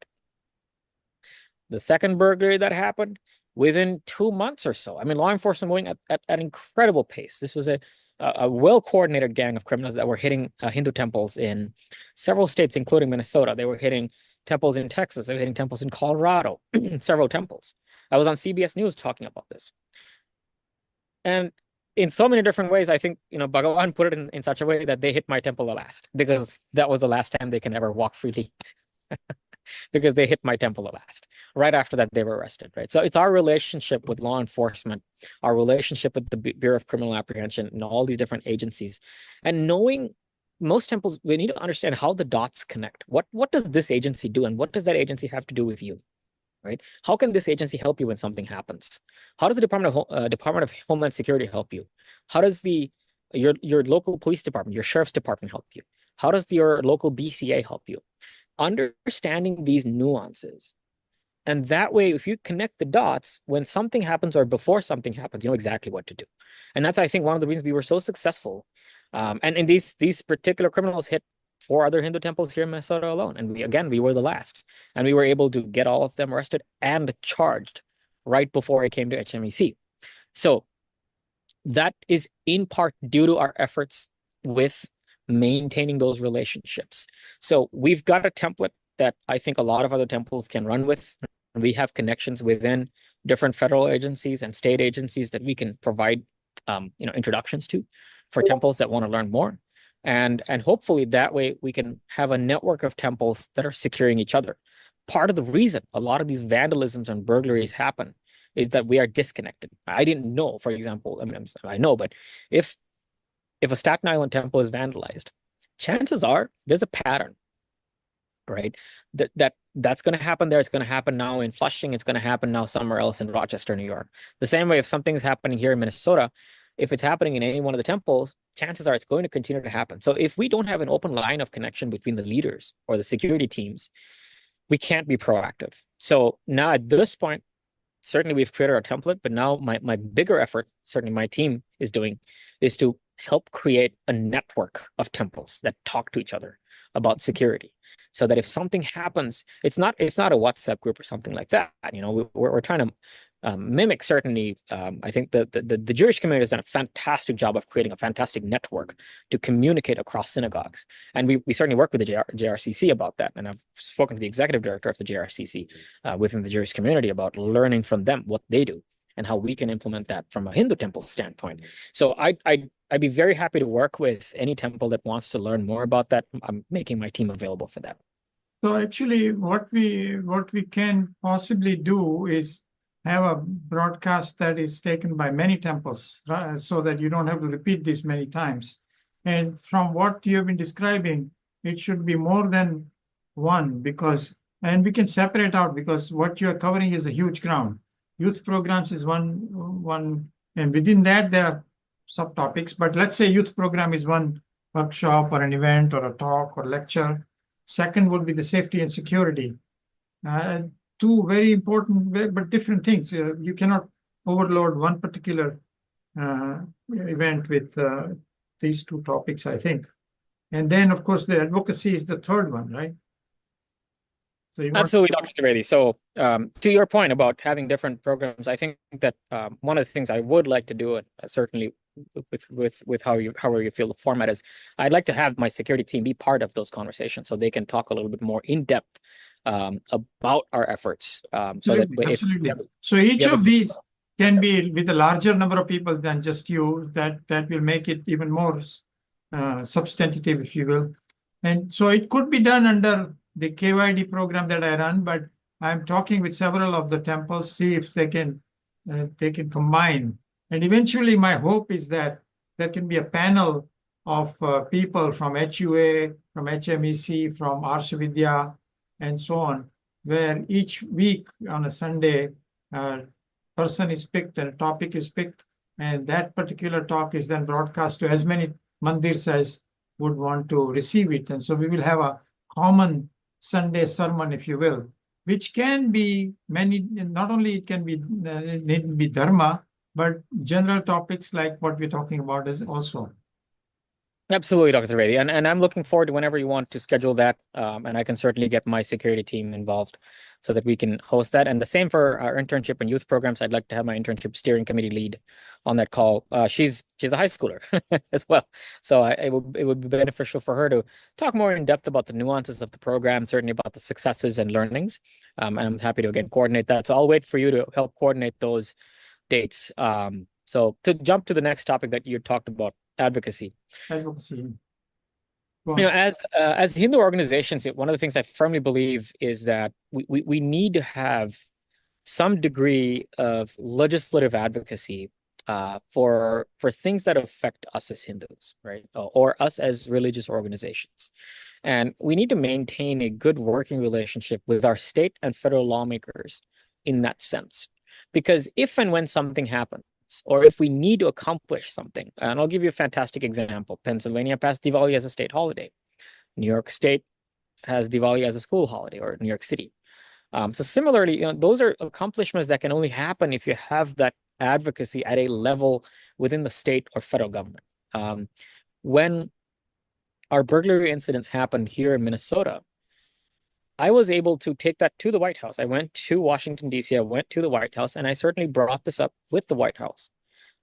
The second burglary that happened, within 2 months or so, I mean, law enforcement moving at an incredible pace. This was a a well-coordinated gang of criminals that were hitting Hindu temples in several states, including Minnesota. They were hitting temples in Texas. They were hitting temples in Colorado, several temples. I was on CBS News talking about this. And in so many different ways, I think, Bhagavan put it in such a way that they hit my temple the last, because that was the last time they can ever walk freely. Because they hit my temple the last. Right after that, they were arrested, right? So it's our relationship with law enforcement, our relationship with the Bureau of Criminal Apprehension and all these different agencies. And knowing most temples, we need to understand how the dots connect. What does this agency do? And what does that agency have to do with you? Right? How can this agency help you when something happens? How does the Department of Homeland Security help you? How does your local police department, your sheriff's department help you? How does your local BCA help you? Understanding these nuances. And that way, if you connect the dots, when something happens or before something happens, you know exactly what to do. And that's, I think, one of the reasons we were so successful. And these particular criminals hit 4 other Hindu temples here in Minnesota alone. And we were the last. And we were able to get all of them arrested and charged right before it came to HMEC. So that is in part due to our efforts with maintaining those relationships. So we've got a template that I think a lot of other temples can run with. We have connections within different federal agencies and state agencies that we can provide introductions to for temples that want to learn more. And hopefully that way we can have a network of temples that are securing each other. Part of the reason a lot of these vandalisms and burglaries happen is that we are disconnected. I didn't know, for example, I know, but if a Staten Island temple is vandalized, chances are there's a pattern, right? That's going to happen there. It's going to happen now in Flushing. It's going to happen now somewhere else in Rochester, New York. The same way, if something's happening here in Minnesota, if it's happening in any one of the temples, chances are it's going to continue to happen. So if we don't have an open line of connection between the leaders or the security teams, we can't be proactive. So now at this point, certainly we've created our template, but now my bigger effort, certainly my team is doing, is to help create a network of temples that talk to each other about security. So that if something happens, it's not a WhatsApp group or something like that. We're trying to mimic, certainly. I think the Jewish community has done a fantastic job of creating a fantastic network to communicate across synagogues. And we certainly work with the JRCC about that. And I've spoken to the executive director of the JRCC within the Jewish community about learning from them what they do and how we can implement that from a Hindu temple standpoint. So I'd be very happy to work with any temple that wants to learn more about that. I'm making my team available for that. So actually, what we can possibly do is have a broadcast that is taken by many temples, right? So that you don't have to repeat this many times. And from what you have been describing, it should be more than one, and we can separate out, because what you're covering is a huge ground. Youth programs is one, and within that there are subtopics. But let's say youth program is one workshop or an event or a talk or lecture. Second would be the safety and security. Two very important but different things. You cannot overload one particular event with these 2 topics, I think. And then, of course, the advocacy is the third one, right? So absolutely, Dr. Trivedi. So to your point about having different programs, I think that one of the things I would like to do, certainly with however you feel the format is, I'd like to have my security team be part of those conversations so they can talk a little bit more in depth about our efforts. Absolutely. So each of these can be with a larger number of people than just you. That will make it even more substantive, if you will. And so it could be done under the KYD program that I run, but I'm talking with several of the temples, see if they can combine. And eventually, my hope is that there can be a panel of people from HUA, from HMEC, from Arshavidya, and so on, where each week on a Sunday, a person is picked and a topic is picked, and that particular talk is then broadcast to as many mandirs as would want to receive it. And so we will have a common Sunday sermon, if you will, which can be not only it can be need to be Dharma, but general topics like what we're talking about is also. Absolutely, Dr. Trivedi. And I'm looking forward to whenever you want to schedule that. And I can certainly get my security team involved so that we can host that. And the same for our internship and youth programs. I'd like to have my internship steering committee lead on that call. She's a high schooler as well. So it would be beneficial for her to talk more in depth about the nuances of the program, certainly about the successes and learnings. And I'm happy to again coordinate that. So I'll wait for you to help coordinate those dates. So to jump to the next topic that you talked about, advocacy. Advocacy. Go You know, on. as Hindu organizations, one of the things I firmly believe is that we need to have some degree of legislative advocacy for things that affect us as Hindus, right? Or us as religious organizations. And we need to maintain a good working relationship with our state and federal lawmakers in that sense. Because if and when something happens, or if we need to accomplish something, and I'll give you a fantastic example. Pennsylvania passed Diwali as a state holiday. New York State has Diwali as a school holiday, or New York City. So similarly, those are accomplishments that can only happen if you have that advocacy at a level within the state or federal government. When our burglary incidents happened here in Minnesota, I was able to take that to the White House. I went to Washington, D.C., I went to the White House, and I certainly brought this up with the White House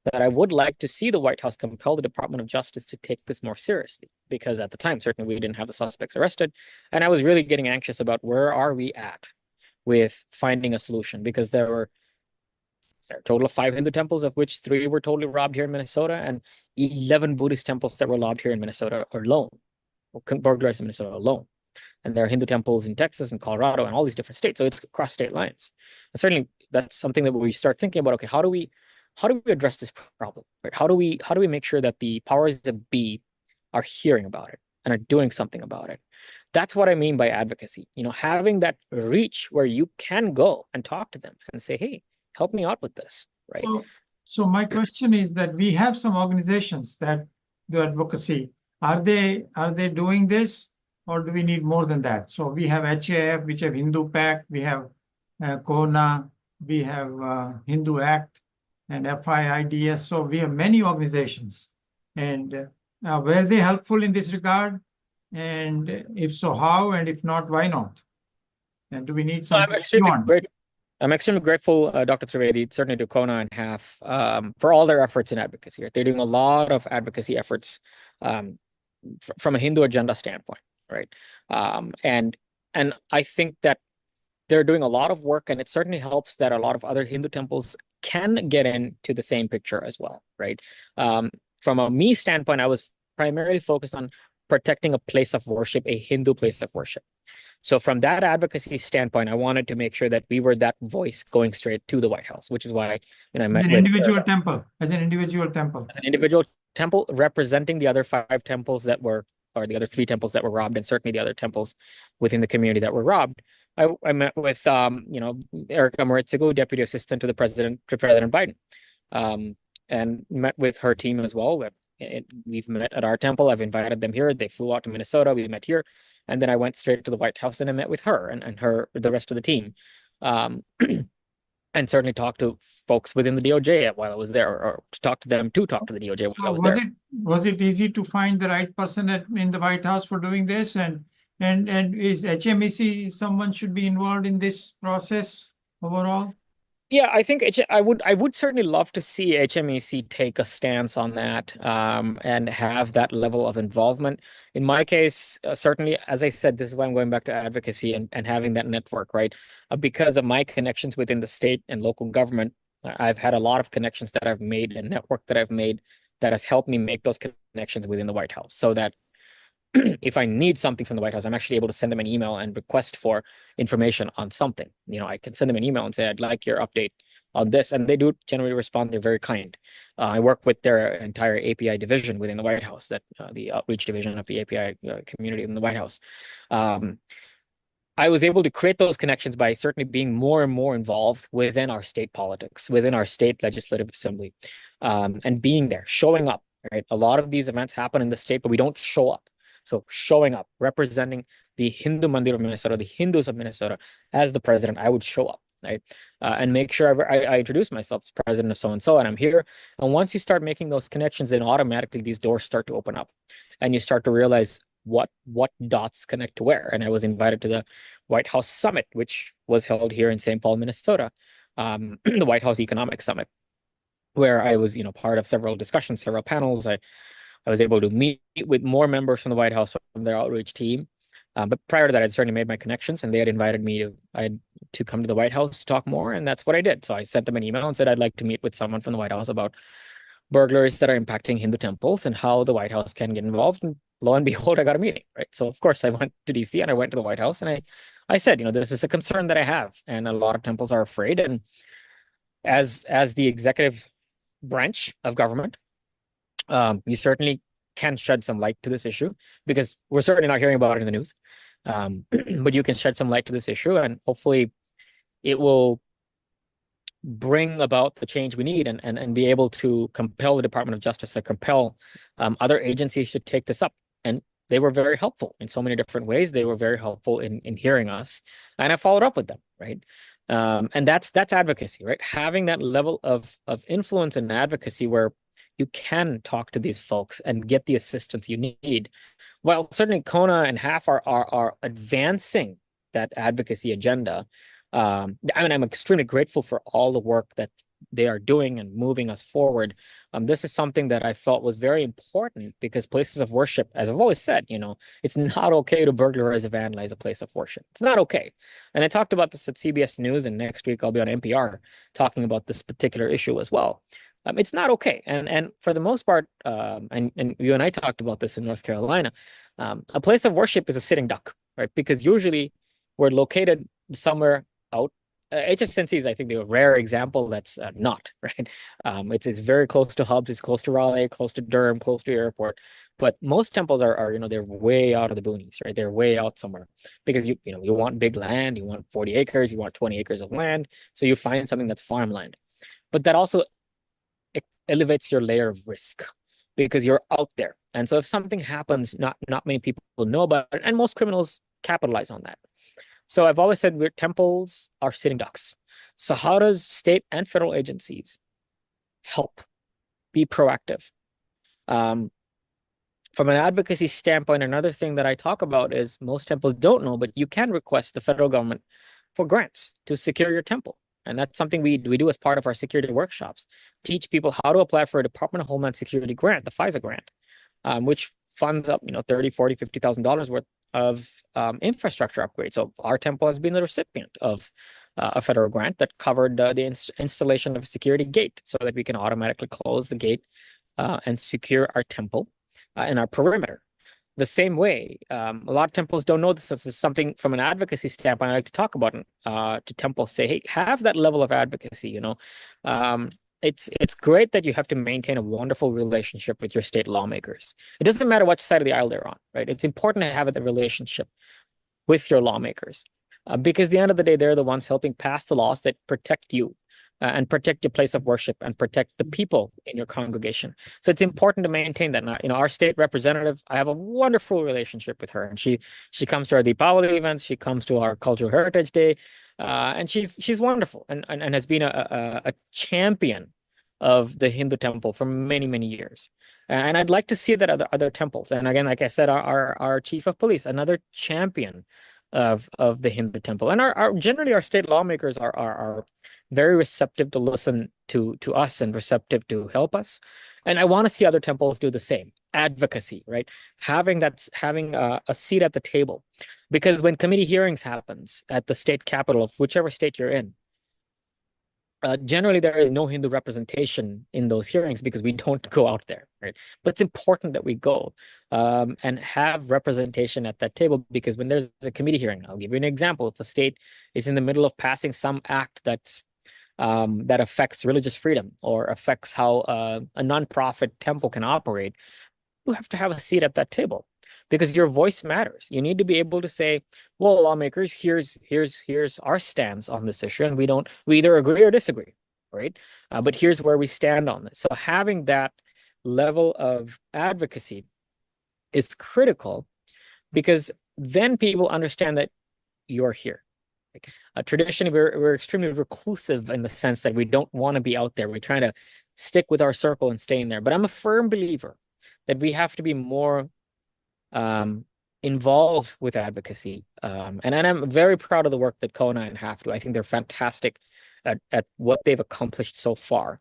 that I would like to see the White House compel the Department of Justice to take this more seriously. Because at the time, certainly we didn't have the suspects arrested. And I was really getting anxious about where are we at with finding a solution, because there were a total of 5 Hindu temples, of which 3 were totally robbed here in Minnesota, and 11 Buddhist temples that were robbed here in Minnesota alone, or burglarized in Minnesota alone. And there are Hindu temples in Texas and Colorado and all these different states. So it's across state lines. And certainly that's something that we start thinking about, okay, how do we address this problem? Right? How do we make sure that the powers that be are hearing about it and are doing something about it? That's what I mean by advocacy. Having that reach where you can go and talk to them and say, hey, help me out with this, right? So my question is that we have some organizations that do advocacy. Are they doing this, or do we need more than that? So we have HAF, which have Hindu Pact, we have KONA, we have Hindu Act, and FIIDS. So we have many organizations. And were they helpful in this regard? And if so, how? And if not, why not? And do we need something beyond? I'm extremely grateful, Dr. Trivedi, certainly to Kona and HAF, for all their efforts in advocacy. Right? They're doing a lot of advocacy efforts from a Hindu agenda standpoint, right? And I think that they're doing a lot of work, and it certainly helps that a lot of other Hindu temples can get into the same picture as well, right? From a me standpoint, I was primarily focused on protecting a place of worship, a Hindu place of worship. So from that advocacy standpoint, I wanted to make sure that we were that voice going straight to the White House, which is why I met As an individual temple, as an individual temple representing the other 5 temples that were, or the other 3 temples that were robbed, and certainly the other temples within the community that were robbed. I met with Erica Maritzigo, Deputy Assistant to President Biden, and met with her team as well. We've met at our temple. I've invited them here. They flew out to Minnesota. We met here. And then I went straight to the White House and I met with her and the rest of the team. And certainly talked to folks within the DOJ while I was there, or talk to the DOJ while I was there. Was it easy to find the right person in the White House for doing this? And is HMEC someone should be involved in this process overall? Yeah, I think I would certainly love to see HMEC take a stance on that, and have that level of involvement. In my case, certainly, as I said, this is why I'm going back to advocacy and having that network, right? Because of my connections within the state and local government, I've had a lot of connections that I've made and network that I've made that has helped me make those connections within the White House, so that if I need something from the White House, I'm actually able to send them an email and request for information on something. I can send them an email and say, I'd like your update on this. And they do generally respond. They're very kind. I work with their entire API division within the White House, that the outreach division of the API community in the White House. I was able to create those connections by certainly being more and more involved within our state politics, within our state legislative assembly, and being there, showing up, right? A lot of these events happen in the state, but we don't show up. So showing up, representing the Hindu Mandir of Minnesota, the Hindus of Minnesota as the president, I would show up. right? And make sure I introduce myself as president of so and I'm here. And once you start making those connections, then automatically these doors start to open up, and you start to realize what dots connect to where. And I was invited to the White House Summit, which was held here in St. Paul, Minnesota, the White House Economic Summit, where I was, part of several discussions, several panels. I was able to meet with more members from the White House from their outreach team. But prior to that, I'd certainly made my connections, and they had invited me to come to the White House to talk more, and that's what I did. So I sent them an email and said I'd like to meet with someone from the White House about burglaries that are impacting Hindu temples and how the White House can get involved. And lo and behold, I got a meeting, right? So of course I went to DC and I went to the White House, and I said, this is a concern that I have, and a lot of temples are afraid. And as the executive branch of government, you certainly can shed some light to this issue, because we're certainly not hearing about it in the news. But you can shed some light to this issue, and hopefully it will bring about the change we need, and be able to compel the Department of Justice, or compel other agencies to take this up. And they were very helpful in so many different ways. They were very helpful in hearing us, and I followed up with them, right? And that's advocacy, right? Having that level of influence and advocacy where you can talk to these folks and get the assistance you need. Well, certainly Kona and HAF are advancing that advocacy agenda. I'm extremely grateful for all the work that they are doing and moving us forward. This is something that I felt was very important, because places of worship, as I've always said, it's not okay to burglarize or vandalize a place of worship. It's not okay. And I talked about this at CBS News, and next week I'll be on NPR talking about this particular issue as well. It's not okay. And for the most part, and you and I talked about this in North Carolina, a place of worship is a sitting duck, right? Because usually we're located somewhere out. HSNC is, I think, the rare example that's not, right? It's very close to hubs. It's close to Raleigh, close to Durham, close to airport. But most temples are they're way out of the boonies, right? They're way out somewhere, because you want big land, you want 40 acres, you want 20 acres of land. So you find something that's farmland. But that also elevates your layer of risk, because you're out there. And so if something happens, not many people will know about it, and most criminals capitalize on that. So I've always said temples are sitting ducks. So how does state and federal agencies help be proactive? From an advocacy standpoint, another thing that I talk about is most temples don't know, but you can request the federal government for grants to secure your temple. And that's something we do as part of our security workshops. Teach people how to apply for a Department of Homeland Security grant, the FISA grant, which funds up, $30,000, $40,000, $50,000 worth of infrastructure upgrades. So our temple has been the recipient of a federal grant that covered the installation of a security gate, so that we can automatically close the gate and secure our temple and our perimeter. The same way, a lot of temples don't know this. This is something from an advocacy standpoint I like to talk about to temples. Say, hey, have that level of advocacy. It's great that you have to maintain a wonderful relationship with your state lawmakers. It doesn't matter which side of the aisle they're on, right? It's important to have a relationship with your lawmakers, because at the end of the day, they're the ones helping pass the laws that protect you and protect your place of worship and protect the people in your congregation. So it's important to maintain that. Now, our state representative, I have a wonderful relationship with her, and she comes to our Deepavali events, she comes to our Cultural Heritage Day, and she's wonderful and has been a champion of the Hindu temple for many, many years. And I'd like to see that other temples. And again, like I said, our chief of police, another champion of the Hindu temple. And generally our state lawmakers are very receptive to listen to us and receptive to help us. And I want to see other temples do the same. Advocacy, right? Having a seat at the table. Because when committee hearings happens at the state capital of whichever state you're in, generally there is no Hindu representation in those hearings, because we don't go out there, right? But it's important that we go and have representation at that table, because when there's a committee hearing, I'll give you an example. If a state is in the middle of passing some act that affects religious freedom or affects how a nonprofit temple can operate, you have to have a seat at that table, because your voice matters. You need to be able to say, well, lawmakers, here's our stance on this issue, and we either agree or disagree, right? But here's where we stand on this. So having that level of advocacy is critical, because then people understand that you're here Traditionally, we're extremely reclusive in the sense that we don't want to be out there. We're trying to stick with our circle and stay in there. But I'm a firm believer that we have to be more involved with advocacy. And I'm very proud of the work that Kona and HAF do. I think they're fantastic at what they've accomplished so far.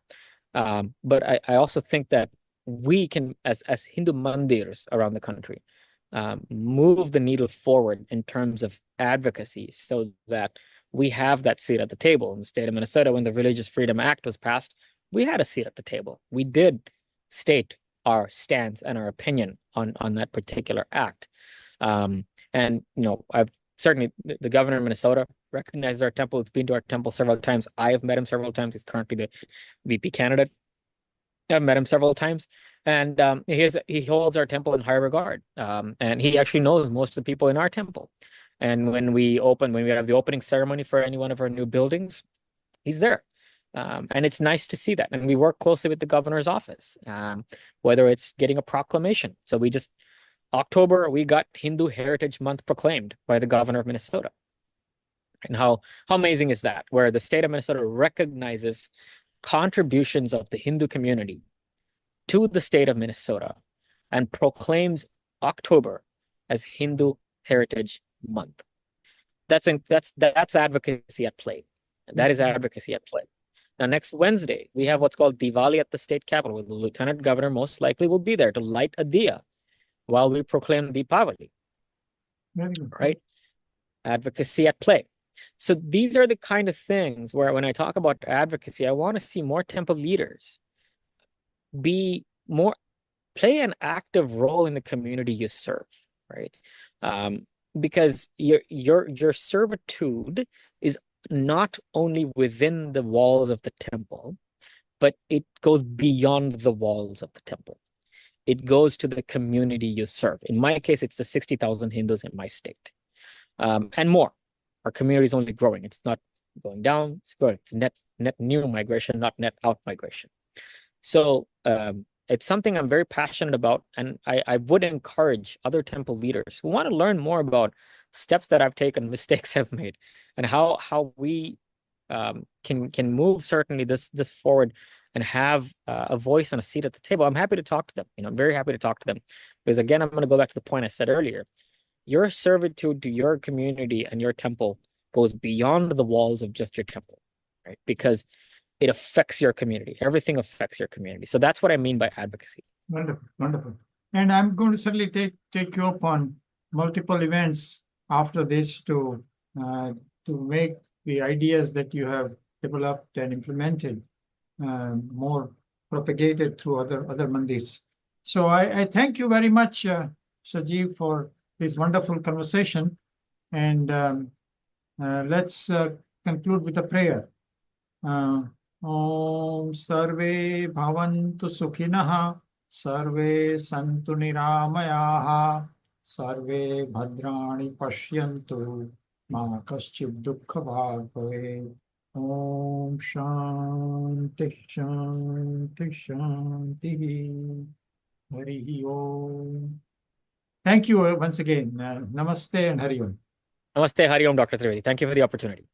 But I also think that we can, as Hindu mandirs around the country, move the needle forward in terms of advocacy so that we have that seat at the table. In the state of Minnesota, when the Religious Freedom Act was passed, we had a seat at the table. We did state our stance and our opinion on that particular act. And, I've certainly, the governor of Minnesota recognizes our temple. It's been to our temple several times. I have met him several times. He's currently the VP candidate. I've met him several times, and he holds our temple in high regard. And he actually knows most of the people in our temple. And when we have the opening ceremony for any one of our new buildings, he's there. And it's nice to see that. And we work closely with the governor's office, whether it's getting a proclamation. So October, we got Hindu Heritage Month proclaimed by the governor of Minnesota. And how amazing is that? Where the state of Minnesota recognizes contributions of the Hindu community to the state of Minnesota and proclaims October as Hindu Heritage Month. That's advocacy at play. That is advocacy at play. Now, next Wednesday, we have what's called Diwali at the state capitol, where the lieutenant governor most likely will be there to light a diya while we proclaim Deepavali. Right? Advocacy at play. So these are the kind of things where when I talk about advocacy, I want to see more temple leaders play an active role in the community you serve, right? Because your servitude is not only within the walls of the temple, but it goes beyond the walls of the temple. It goes to the community you serve. In my case, it's the 60,000 Hindus in my state, and more. Our community is only growing. It's not going down. It's growing. It's net new migration, not net out migration. So it's something I'm very passionate about, and I would encourage other temple leaders who want to learn more about steps that I've taken, mistakes I've made, and how we can move certainly this forward and have a voice and a seat at the table. I'm happy to talk to them. I'm very happy to talk to them, because again, I'm going to go back to the point I said earlier. Your servitude to your community and your temple goes beyond the walls of just your temple, right? Because it affects your community. Everything affects your community. So that's what I mean by advocacy. Wonderful, wonderful. And I'm going to certainly take you up on multiple events after this to make the ideas that you have developed and implemented more propagated through other mandirs. So I thank you very much, Shajive, for this wonderful conversation. And let's conclude with a prayer. Om Sarve Bhavantu Sukhinaha, Sarve Santu Niramayaha, Sarve Bhadrani Pashyantu, Ma Kaschid Dukkha Bhag Bhave. Om Shanti Shanti Shanti. Hari Om. Thank you once again. Namaste and Hari Om. Namaste, Hari Om, Dr. Trivedi. Thank you for the opportunity.